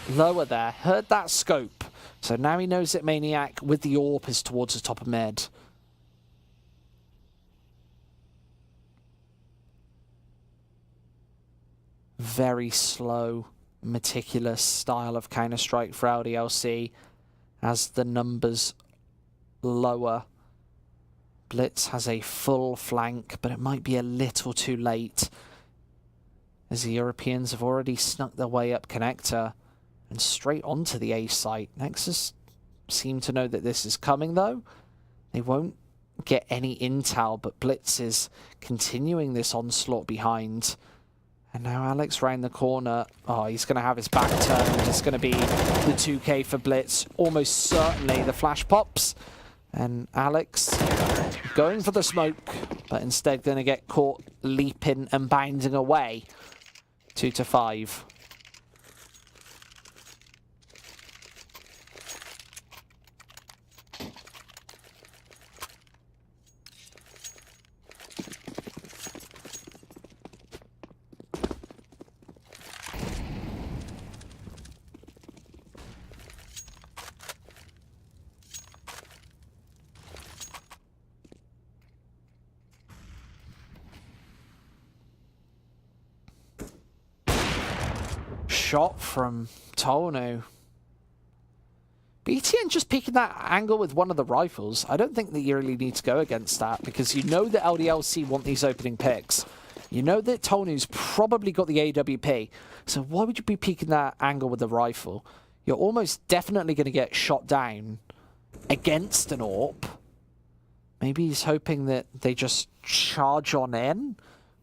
lower there. Heard that scope, so now he knows that Maniac with the AWP is towards the top of mid. Very slow, meticulous style of Counter-Strike for LDLC as the numbers lower. Blitz has a full flank, but it might be a little too late as the Europeans have already snuck their way up connector and straight onto the A site. Nexus seem to know that this is coming, though. They won't get any intel, but Blitz is continuing this onslaught behind. And now Alex round the corner. Oh, he's going to have his back turned. It's going to be the 2K for Blitz. Almost certainly the flash pops. And Alex going for the smoke, but instead going to get caught leaping and bounding away. 2-5. Shot from Tonu. BTN just peeking that angle with one of the rifles. I don't think that you really need to go against that because you know that LDLC want these opening picks. You know that Tonu's probably got the AWP. So why would you be peeking that angle with the rifle? You're almost definitely going to get shot down against an AWP. Maybe he's hoping that they just charge on in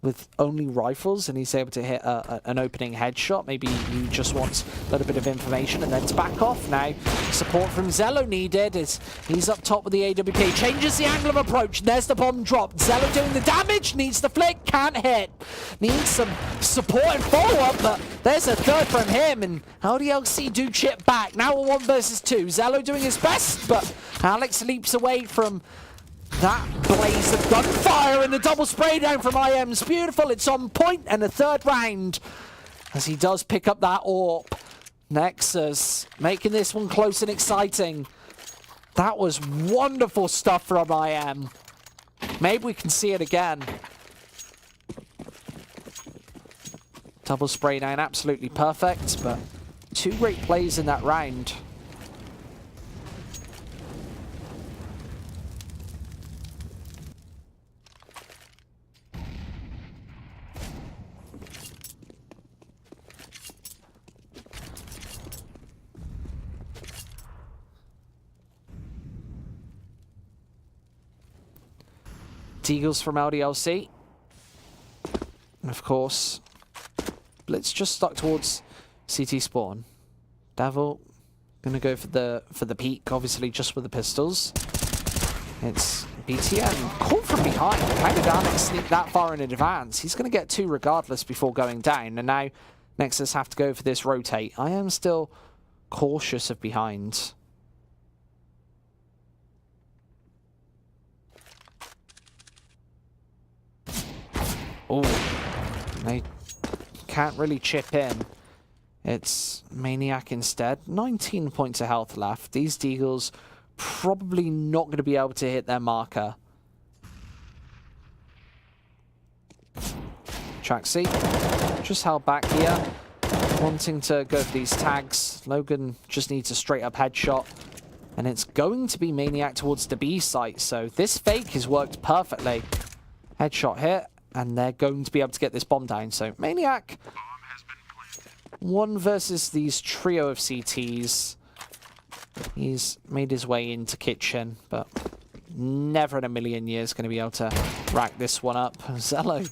with only rifles and he's able to hit an opening headshot. Maybe he just wants a little bit of information and then to back off. Now, support from Zello needed as he's up top with the AWP. Changes the angle of approach. There's the bomb drop. Zello doing the damage. Needs the flick. Can't hit. Needs some support and follow-up, but there's a third from him and LDLC do chip back. Now a 1 versus 2. Zello doing his best, but Alex leaps away from that blaze of gunfire and the double spray down from IM's beautiful. It's on point and a third round as he does pick up that AWP. Nexus making this one close and exciting. That was wonderful stuff from IM. Maybe we can see it again. Double spray down, absolutely perfect, but 2 great plays in that round. Deagles from LDLC. And of course, Blitz just stuck towards CT spawn. Devil gonna go for the peak, obviously just with the pistols. It's BTN caught from behind. Kind of Alex sneaked that far in advance. He's gonna get 2 regardless before going down. And now Nexus have to go for this rotate. I am still cautious of behind. Oh, they can't really chip in. It's Maniac instead. 19 points of health left. These Deagles probably not going to be able to hit their marker. Traxy just held back here, wanting to go for these tags. Logan just needs a straight up headshot. And it's going to be Maniac towards the B site. So this fake has worked perfectly. Headshot hit. And they're going to be able to get this bomb down. So Maniac, 1 versus these trio of CTs. He's made his way into kitchen, but never in a million years going to be able to rack this one up. Zello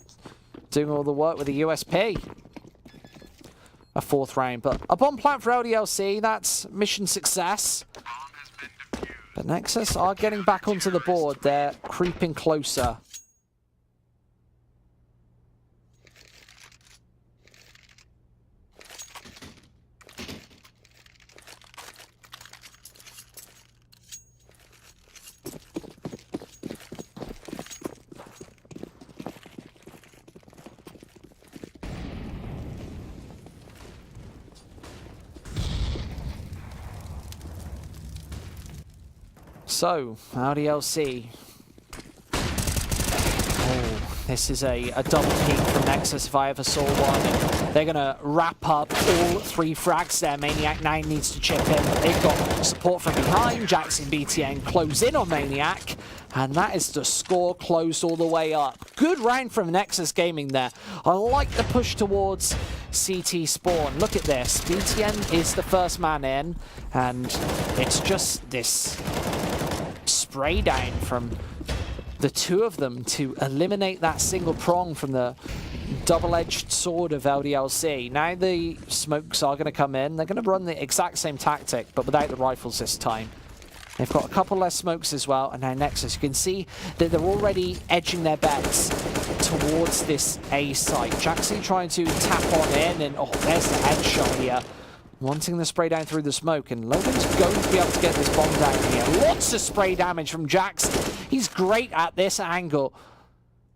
doing all the work with the USP. A 4th round, but a bomb plant for LDLC. That's mission success. But Nexus are getting back onto the board. They're creeping closer. So, LDLC. Oh, this is a double peak from Nexus if I ever saw one. They're going to wrap up all 3 frags there. Maniac 9 needs to chip in. They've got support from behind. Jackson BTN close in on Maniac. And that is the score closed all the way up. Good round from Nexus Gaming there. I like the push towards CT spawn. Look at this. BTN is the first man in. And it's just this spray down from the 2 of them to eliminate that single prong from the double-edged sword of LDLC. Now the smokes are going to come in. They're going to run the exact same tactic, but without the rifles this time. They've got a couple less smokes as well, and now Nexus, you can see that they're already edging their bets towards this A site. Jaxi trying to tap on in, and oh, there's the headshot here. Wanting the spray down through the smoke, and Logan's going to be able to get this bomb down here. Lots of spray damage from Jax. He's great at this angle.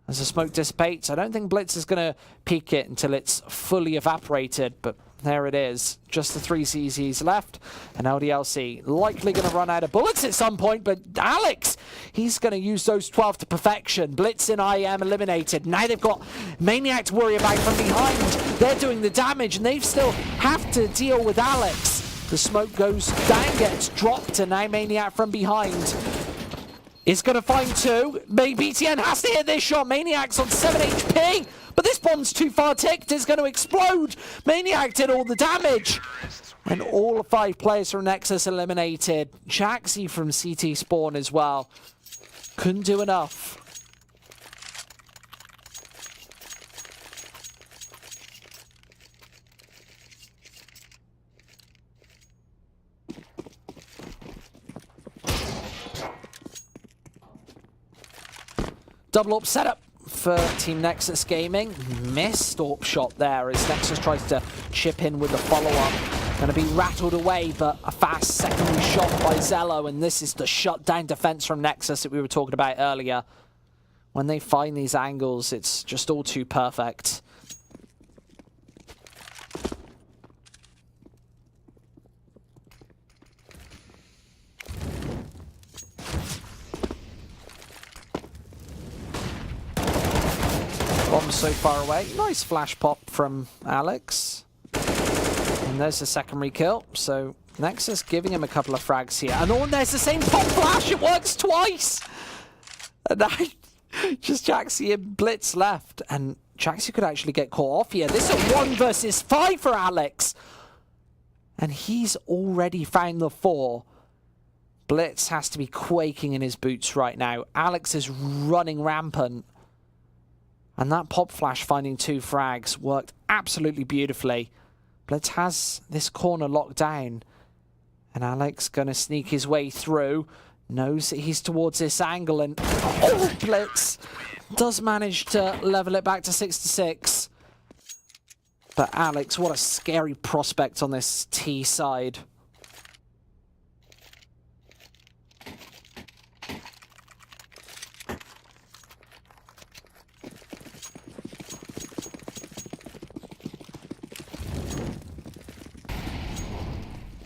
As the smoke dissipates, I don't think Blitz is going to peek it until it's fully evaporated, but there it is. Just the 3 CZs left, and LDLC likely going to run out of bullets at some point, but Alex, he's going to use those 12 to perfection. Blitz and IM eliminated. Now they've got Maniac to worry about from behind. They're doing the damage, and they still have to deal with Alex. The smoke goes down, gets dropped, and now Maniac from behind is going to find 2. BTN has to hit this shot. Maniac's on 7 HP, but this bomb's too far ticked. It's going to explode. Maniac did all the damage. And all 5 players from Nexus eliminated. Jaxi from CT spawn as well. Couldn't do enough. Double up setup for Team Nexus Gaming. Missed AWP shot there as Nexus tries to chip in with the follow-up. Going to be rattled away, but a fast secondary shot by Zello, and this is the shutdown defense from Nexus that we were talking about earlier. When they find these angles, it's just all too perfect. Bomb so far away. Nice flash pop from Alex. And there's the secondary kill. So Nexus giving him a couple of frags here. And oh, there's the same pop flash. It works twice. And now just Jaxi and Blitz left. And Jaxi could actually get caught off here. This is a 1 versus 5 for Alex. And he's already found the 4. Blitz has to be quaking in his boots right now. Alex is running rampant. And that pop flash finding 2 frags worked absolutely beautifully. Blitz has this corner locked down. And Alex going to sneak his way through. Knows that he's towards this angle. And oh, Blitz does manage to level it back to 6-6. But Alex, what a scary prospect on this T side.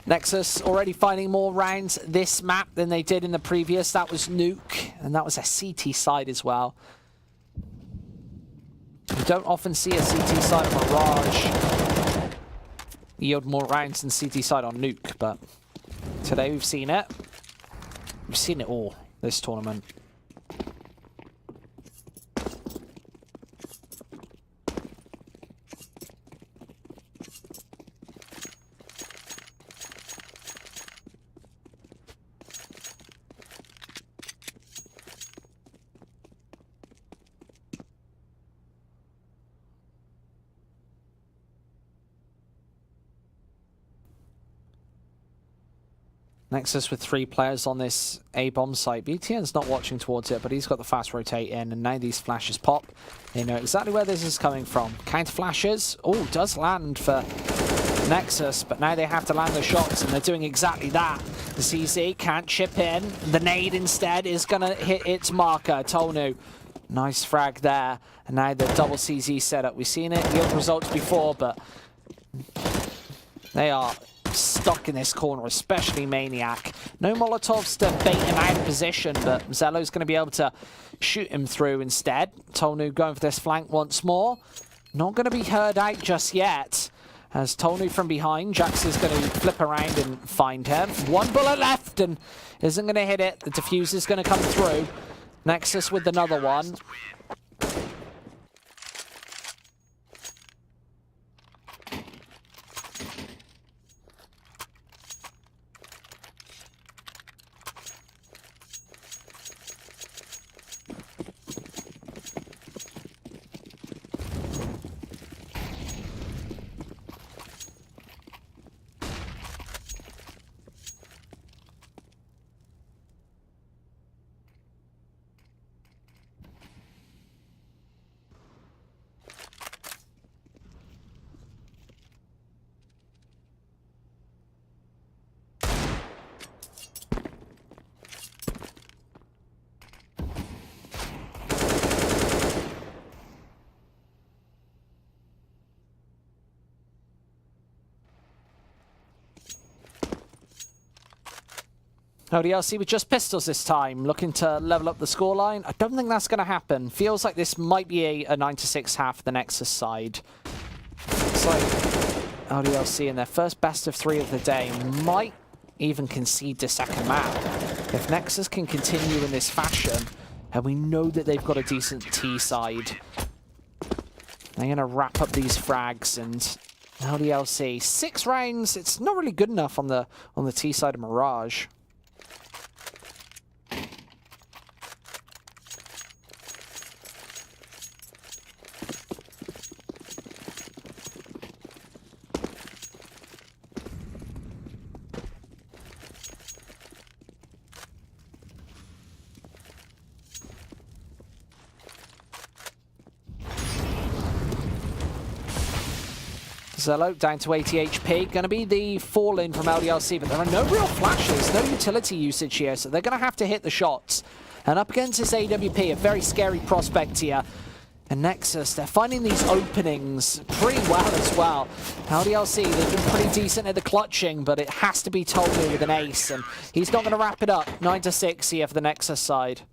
Nexus already finding more rounds this map than they did in the previous. That was Nuke, and that was a CT side as well. You don't often see a CT side of Mirage yield more rounds than CT side on Nuke, but today we've seen it. We've seen it all this tournament. Nexus with 3 players on this A-bomb site. BTN's not watching towards it, but he's got the fast rotate in, and now these flashes pop. They know exactly where this is coming from. Counter flashes. Oh, does land for Nexus, but now they have to land the shots, and they're doing exactly that. The CZ can't chip in. The nade instead is going to hit its marker. Tonu. Nice frag there. And now the double CZ setup. We've seen it yield results before, but they are stuck in this corner, especially Maniac. No Molotovs to bait him out of position, but Zello's going to be able to shoot him through instead. Tolnu going for this flank once more. Not going to be heard out just yet. As Tolnu from behind, Jax is going to flip around and find him. One bullet left and isn't going to hit it. The defuse is going to come through. Nexus with another one. LDLC with just pistols this time, looking to level up the scoreline. I don't think that's going to happen. Feels like this might be a 9-6 half for the Nexus side. It's like LDLC in their first best of 3 of the day might even concede the second map. If Nexus can continue in this fashion, and we know that they've got a decent T side, they're going to wrap up these frags and LDLC. 6 rounds, it's not really good enough on the T side of Mirage. Zello down to 80 HP. Going to be the fall-in from LDLC, but there are no real flashes, no utility usage here, so they're going to have to hit the shots. And up against this AWP, a very scary prospect here. And Nexus, they're finding these openings pretty well as well. LDLC, they've been pretty decent at the clutching, but it has to be Tolnu with an ace, and he's not going to wrap it up. 9-6 here for the Nexus side.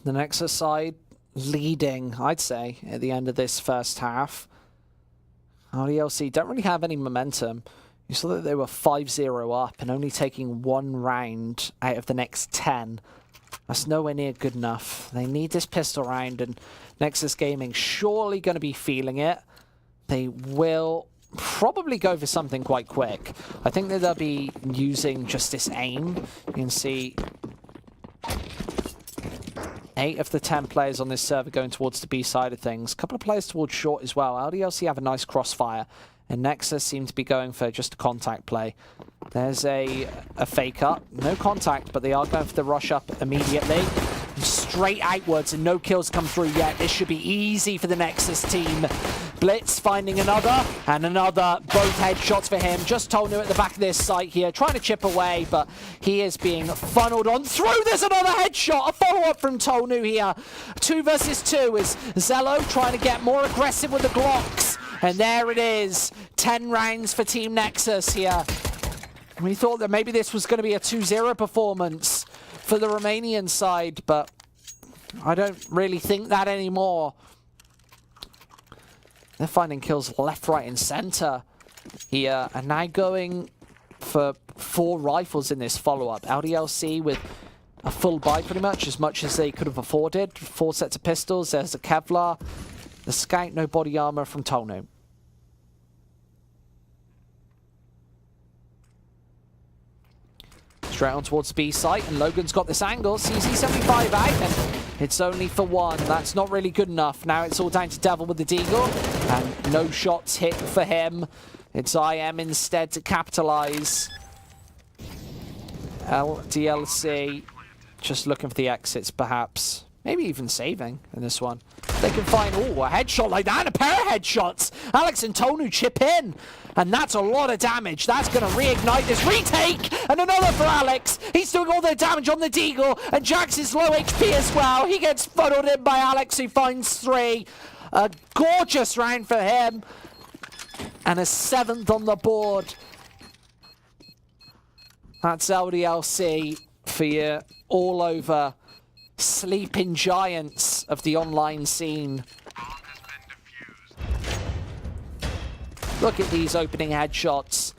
The Nexus side leading, I'd say, at the end of this first half. LDLC don't really have any momentum. You saw that they were 5-0 up and only taking 1 round out of the next 10. That's nowhere near good enough. They need this pistol round, and Nexus Gaming surely going to be feeling it. They will probably go for something quite quick. I think that they'll be using just this aim. You can see 8 of the 10 players on this server going towards the B side of things. A couple of players towards short as well. LDLC have a nice crossfire, and Nexus seem to be going for just a contact play. There's a fake up. No contact, but they are going for the rush up immediately. Straight outwards, and no kills come through yet. This should be easy for the Nexus team. Blitz finding another, and another. Both headshots for him. Just Tolnu at the back of this site here, trying to chip away, but he is being funneled on through. There's another headshot. A follow-up from Tolnu here. 2 versus 2 is Zello trying to get more aggressive with the Glocks. And there it is. 10 rounds for Team Nexus here. We thought that maybe this was going to be a 2-0 performance for the Romanian side, but I don't really think that anymore. They're finding kills left, right, and center here, and now going for 4 rifles in this follow-up. LDLC with a full buy pretty much as they could have afforded. 4 sets of pistols. There's a Kevlar. The Scout, no body armor from Tonu. Straight on towards the B site, and Logan's got this angle. CZ75 out, and it's only for 1. That's not really good enough. Now it's all down to Devil with the Deagle, and no shots hit for him. It's IM instead to capitalize. LDLC just looking for the exits, perhaps. Maybe even saving in this one. They can find, a headshot like that, and a pair of headshots. Alex and Tonu chip in, and that's a lot of damage. That's going to reignite this retake, and another for Alex. He's doing all the damage on the Deagle, and Jax is low HP as well. He gets funneled in by Alex, who finds 3. A gorgeous round for him, and a 7th on the board. That's LDLC for you all over. Sleeping giants of the online scene. Look at these opening headshots.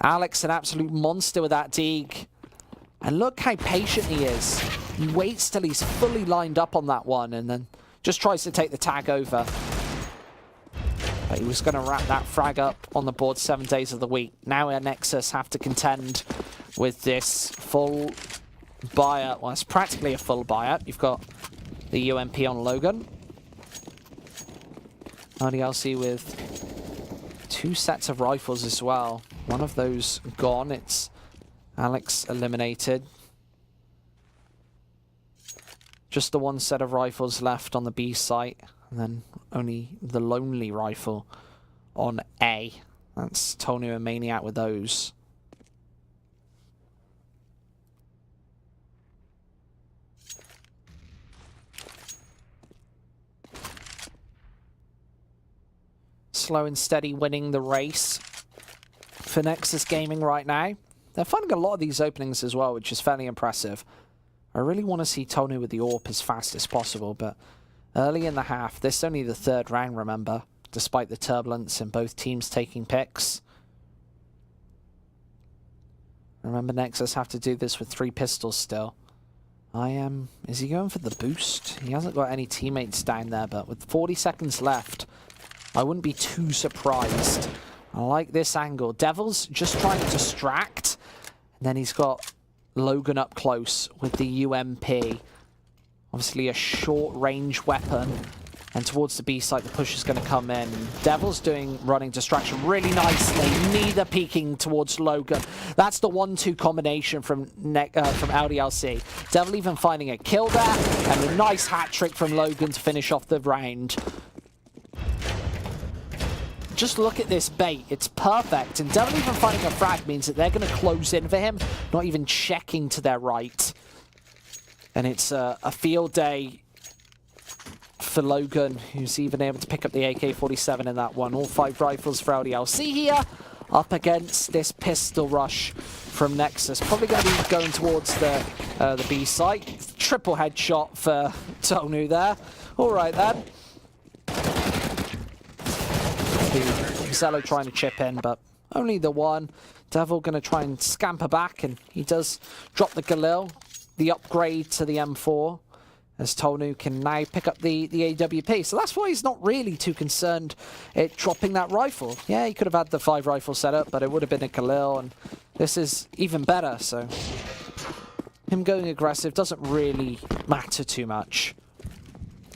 Alex, an absolute monster with that Deeg. And look how patient he is. He waits till he's fully lined up on that one and then just tries to take the tag over. But he was going to wrap that frag up on the board 7 days of the week. Now our Nexus have to contend with this full buyout. Well, it's practically a full buyout. You've got the UMP on Logan. LDLC with 2 sets of rifles as well. One of those gone. It's Alex eliminated. Just the 1 set of rifles left on the B site. And then only the lonely rifle on A. That's Tonu and Maniac with those. Slow and steady winning the race for Nexus Gaming right now. They're finding a lot of these openings as well, which is fairly impressive. I really want to see Tonu with the AWP as fast as possible, but early in the half, this is only the 3rd round, remember, despite the turbulence in both teams taking picks. Remember, Nexus have to do this with 3 pistols still. Is he going for the boost? He hasn't got any teammates down there, but with 40 seconds left, I wouldn't be too surprised. I like this angle. Devil's just trying to distract. And then he's got Logan up close with the UMP. Obviously a short-range weapon. And towards the B site, the push is going to come in. Devil's doing running distraction really nicely. Neither peeking towards Logan. That's the 1-2 combination from LDLC. Devil even finding a kill there. And a nice hat trick from Logan to finish off the round. Just look at this bait. It's perfect. And Devil even finding a frag means that they're going to close in for him, not even checking to their right. And it's a field day for Logan, who's even able to pick up the AK-47 in that one. All 5 rifles for LDLC here, up against this pistol rush from Nexus. Probably going to be going towards the B site. Triple headshot for Tonu there. All right then. Zello trying to chip in, but only the 1. Devil going to try and scamper back, and he does drop the Galil, the upgrade to the M4, as Tonu can now pick up the AWP. So that's why he's not really too concerned at dropping that rifle. Yeah, he could have had the 5 rifle setup, but it would have been a Galil, and this is even better, so him going aggressive doesn't really matter too much.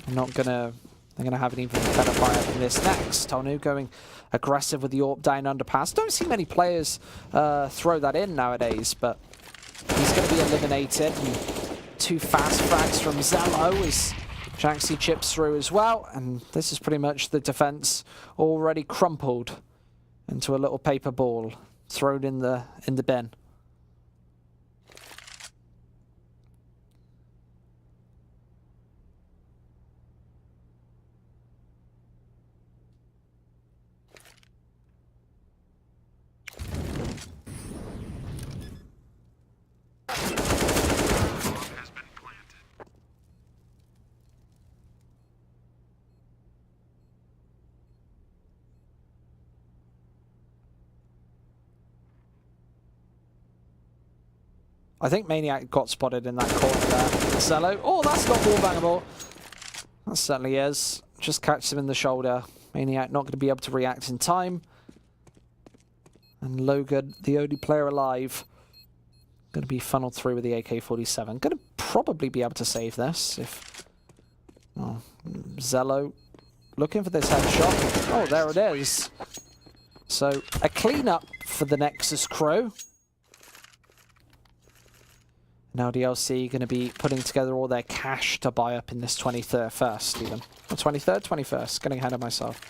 I'm not going to... They're going to have an even better fire than this next. Tonu going aggressive with the AWP down underpass. Don't see many players throw that in nowadays, but he's going to be eliminated. And 2 fast frags from Zello as Jaxi chips through as well. And this is pretty much the defense already crumpled into a little paper ball thrown in the bin. I think Maniac got spotted in that corner there. Zello. Oh, that's not wall bangable. That certainly is. Just catches him in the shoulder. Maniac not going to be able to react in time. And Logan, the only player alive, going to be funneled through with the AK-47. Going to probably be able to save this if... Oh, Zello looking for this headshot. Oh, there it is. So, a cleanup for the Nexus crew. Now LDLC going to be putting together all their cash to buy up in this 23rd first, even. Or 23rd? 21st. Getting ahead of myself.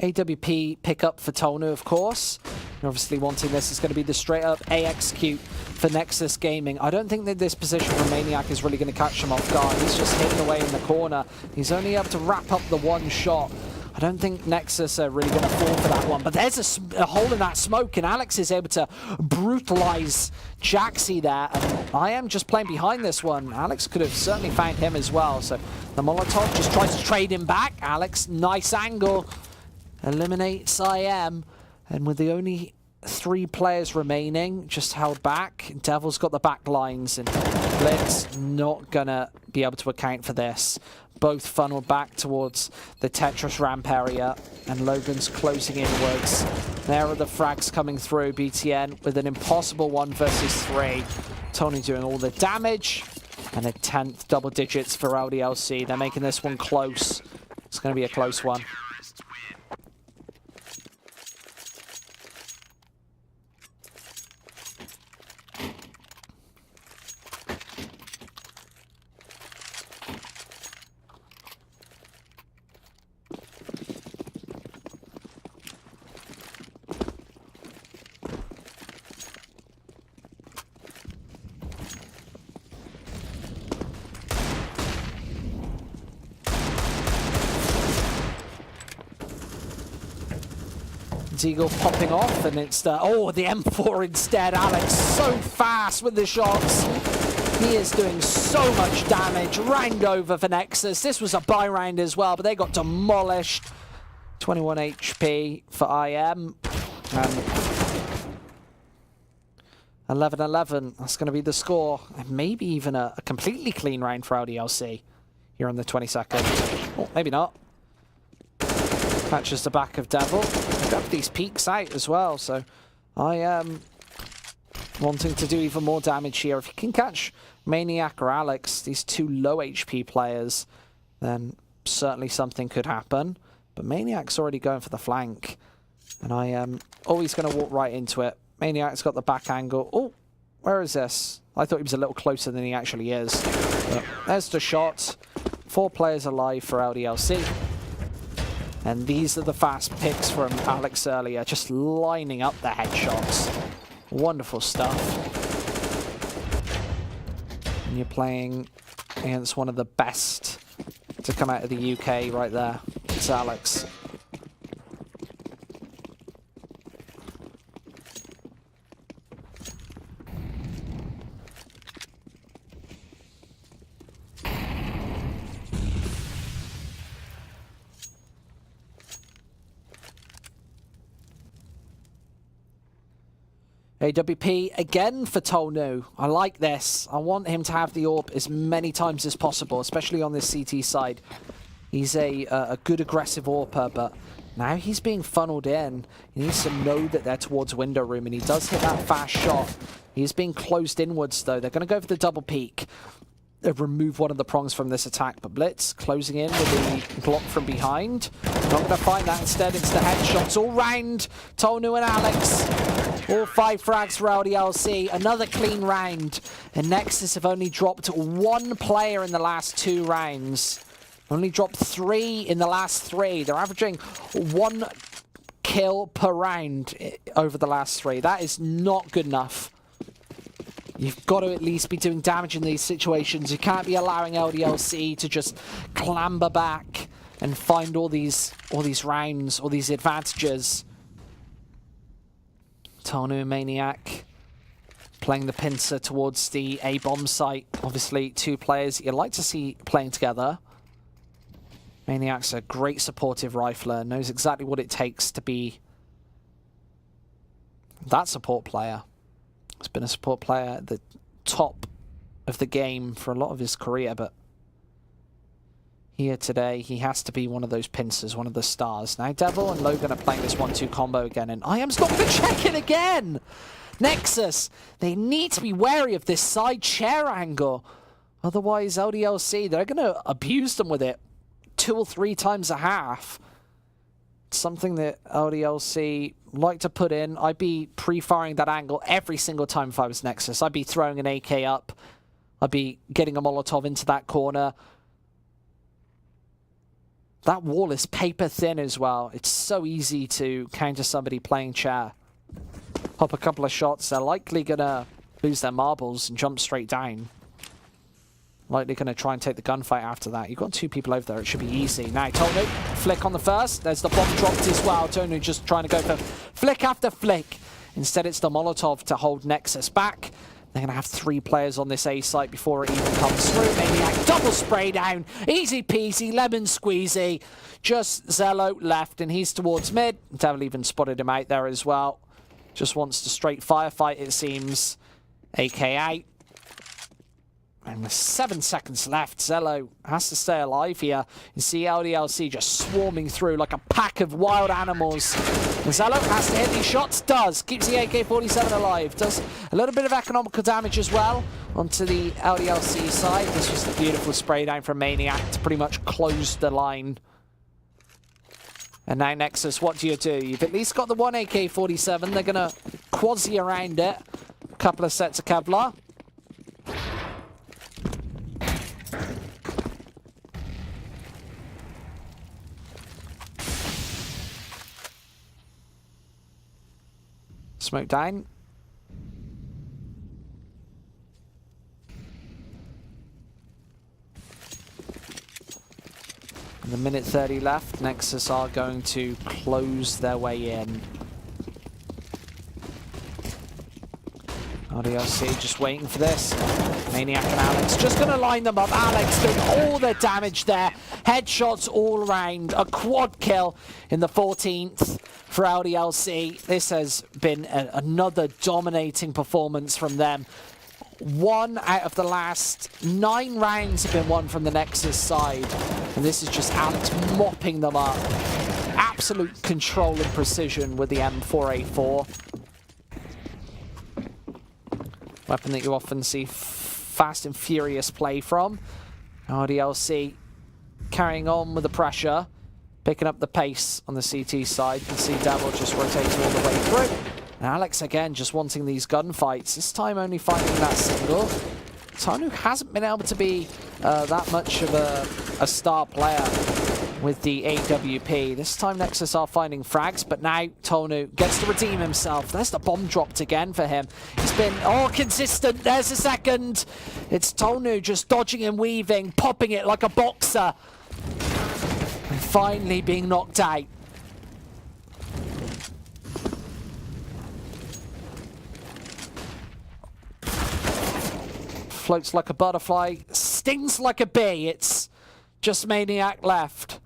AWP pickup for Tonu, of course. And obviously wanting this is going to be the straight-up A execute for Nexus Gaming. I don't think that this position from Maniac is really going to catch him off guard. He's just hidden away in the corner. He's only able to wrap up the one shot. I don't think Nexus are really going to fall for that one. But there's a hole in that smoke, and Alex is able to brutalize Jaxi there. And I am just playing behind this one. Alex could have certainly found him as well. So the Molotov just tries to trade him back. Alex, nice angle. Eliminates IM, and with the only 3 players remaining, just held back. Devil's got the back lines, and Blitz not gonna be able to account for this. Both funneled back towards the Tetris ramp area, and Logan's closing inwards. There are the frags coming through. BTN with an impossible 1 versus 3. Tony doing all the damage, and a 10th double digits for LDLC. They're making this one close. It's gonna be a close one. Eagle popping off, and it's the M4 instead. Alex so fast with the shots. He is doing so much damage. Round over for Nexus. This was a buy round as well, but they got demolished. 21 HP for IM. And 11-11. That's going to be the score. And maybe even a completely clean round for LDLC here on the 22nd. Oh, maybe not. Catches the back of Devil. Got these peaks out as well, so I am wanting to do even more damage here. If you can catch Maniac or Alex, these 2 low HP players, then certainly something could happen. But Maniac's already going for the flank, and I am always going to walk right into it. Maniac's got the back angle. Oh, where is this? I thought he was a little closer than he actually is. But there's the shot. 4 players alive for LDLC. And these are the fast picks from Alex earlier, just lining up the headshots. Wonderful stuff. And you're playing against one of the best to come out of the UK right there. It's Alex. AWP again for Tonu. I like this. I want him to have the AWP as many times as possible, especially on this CT side. He's a good aggressive AWPer, but now he's being funneled in. He needs to know that they're towards window room, and he does hit that fast shot. He's being closed inwards, though. They're going to go for the double peek. Remove one of the prongs from this attack, but Blitz closing in with the block from behind. Not going to find that. Instead, it's the headshots all round. Tonu and Alex. All 5 frags for LDLC. Another clean round. And Nexus have only dropped 1 player in the last 2 rounds. Only dropped 3 in the last 3. They're averaging 1 kill per round over the last 3. That is not good enough. You've got to at least be doing damage in these situations. You can't be allowing LDLC to just clamber back and find all these rounds, all these advantages. Tonu and Maniac playing the pincer towards the A-bomb site. Obviously, 2 players you'd like to see playing together. Maniac's a great supportive rifler, knows exactly what it takes to be that support player. He's been a support player at the top of the game for a lot of his career, but here today, he has to be one of those pincers, one of the stars. Now, Devil and Logan are playing this 1-2 combo again, and IM's not going to check it again! Nexus, they need to be wary of this side chair angle. Otherwise, LDLC, they're going to abuse them with it 2 or 3 times a half. It's something that LDLC like to put in. I'd be pre-firing that angle every single time if I was Nexus. I'd be throwing an AK up. I'd be getting a Molotov into that corner. That wall is paper thin as well. It's so easy to counter somebody playing chair. Pop a couple of shots. They're likely going to lose their marbles and jump straight down. Likely going to try and take the gunfight after that. You've got 2 people over there. It should be easy. Now, Tonu, flick on the first. There's the bomb dropped as well. Tonu just trying to go for flick after flick. Instead, it's the Molotov to hold Nexus back. They're going to have 3 players on this A site before it even comes through. Maniac double spray down. Easy peasy, lemon squeezy. Just Zello left, and he's towards mid. Devil even spotted him out there as well. Just wants to straight firefight, it seems. AK out. And with 7 seconds left, Zello has to stay alive here. You see LDLC just swarming through like a pack of wild animals. And Zello has to hit these shots. Does. Keeps the AK-47 alive. Does a little bit of economical damage as well onto the LDLC side. This was a beautiful spray down from Maniac to pretty much close the line. And now Nexus, what do? You've at least got the 1 AK-47. They're going to quasi around it. A couple of sets of Kevlar. Smoke down. And the minute 30 left, Nexus are going to close their way in. LDLC just waiting for this. Maniac and Alex just going to line them up. Alex doing all the damage there. Headshots all around. A quad kill in the 14th for LDLC. This has been another dominating performance from them. 1 out of the last 9 rounds have been won from the Nexus side. And this is just Alex mopping them up. Absolute control and precision with the M4A4. Weapon that you often see fast and furious play from. LDLC carrying on with the pressure, picking up the pace on the CT side. You can see Devil just rotating all the way through. And Alex again just wanting these gunfights. This time only finding that single. Tonu hasn't been able to be that much of a star player with the AWP. This time Nexus are finding frags, but now Tonu gets to redeem himself. There's the bomb dropped again for him. He's been consistent. There's a second. It's Tonu just dodging and weaving, popping it like a boxer. And finally being knocked out. Floats like a butterfly, stings like a bee. It's just Maniac left.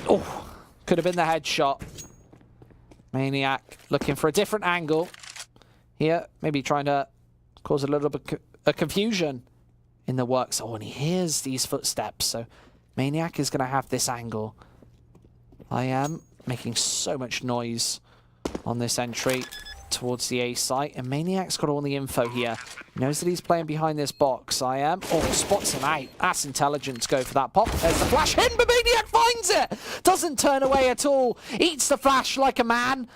Oh, could have been the headshot. Maniac looking for a different angle. Here, maybe trying to cause a little bit of confusion in the works. Oh, and he hears these footsteps. So Maniac is going to have this angle. I am making so much noise on this entry towards the A site, and Maniac's got all the info here. He knows that he's playing behind this box. I am. Oh, spots him out. That's intelligent to go for that pop. There's the flash in, but Maniac finds it. Doesn't turn away at all. Eats the flash like a man.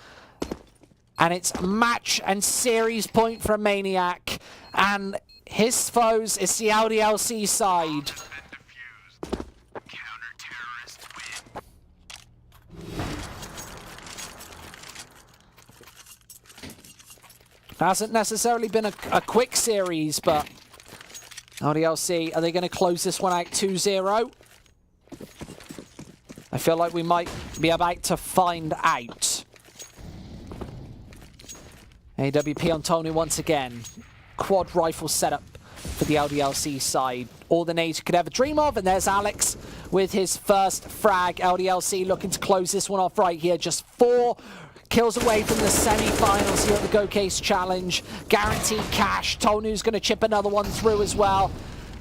And it's match and series point from Maniac. And his foes is the LDLC side. Hasn't necessarily been a quick series, but LDLC, are they going to close this one out 2-0? I feel like we might be about to find out. AWP on Tony once again. Quad rifle setup for the LDLC side. All the nades you could ever dream of. And there's Alex with his first frag. LDLC looking to close this one off right here. Just 4 kills away from the semi-finals here at the GOCASE Challenge. Guaranteed cash. Tonu's going to chip another one through as well.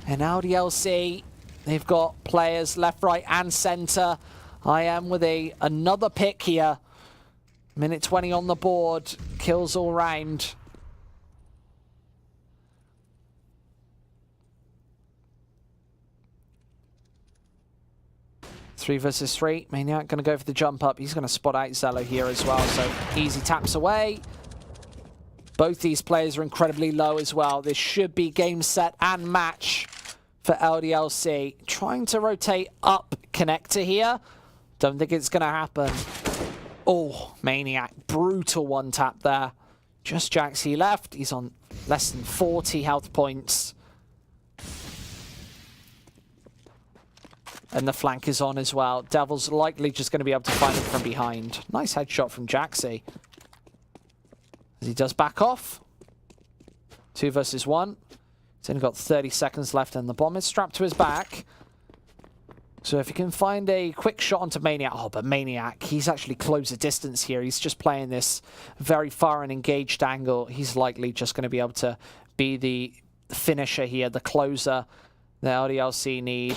And LDLC, they've got players left, right, and center. I am with another pick here. Minute 20 on the board. Kills all round. Three versus 3. Maniac going to go for the jump up. He's going to spot out Zello here as well. So easy taps away. Both these players are incredibly low as well. This should be game, set, and match for LDLC. Trying to rotate up connector here. Don't think it's going to happen. Oh, Maniac. Brutal one tap there. Just Jaxie left. He's on less than 40 health points. And the flank is on as well. Devil's likely just going to be able to find him from behind. Nice headshot from Jaxie. As he does back off. 2 versus 1. He's only got 30 seconds left and the bomb is strapped to his back. So if you can find a quick shot onto Maniac. Oh, but Maniac, he's actually closed the distance here. He's just playing this very far and engaged angle. He's likely just going to be able to be the finisher here, the closer the LDLC need.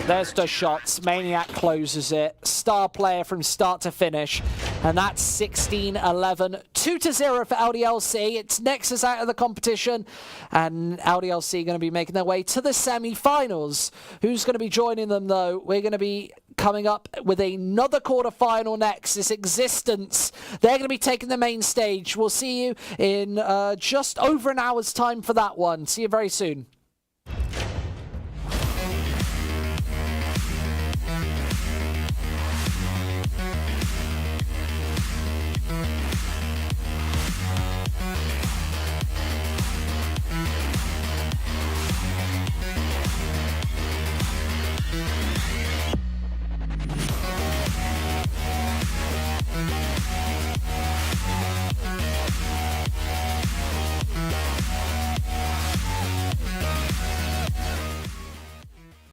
There's the shots. Maniac closes it. Star player from start to finish. And that's 16-11. 2-0 for LDLC. It's Nexus out of the competition. And LDLC going to be making their way to the semi-finals. Who's going to be joining them, though? We're going to be coming up with another quarter-final Nexus existence. They're going to be taking the main stage. We'll see you in just over an hour's time for that one. See you very soon.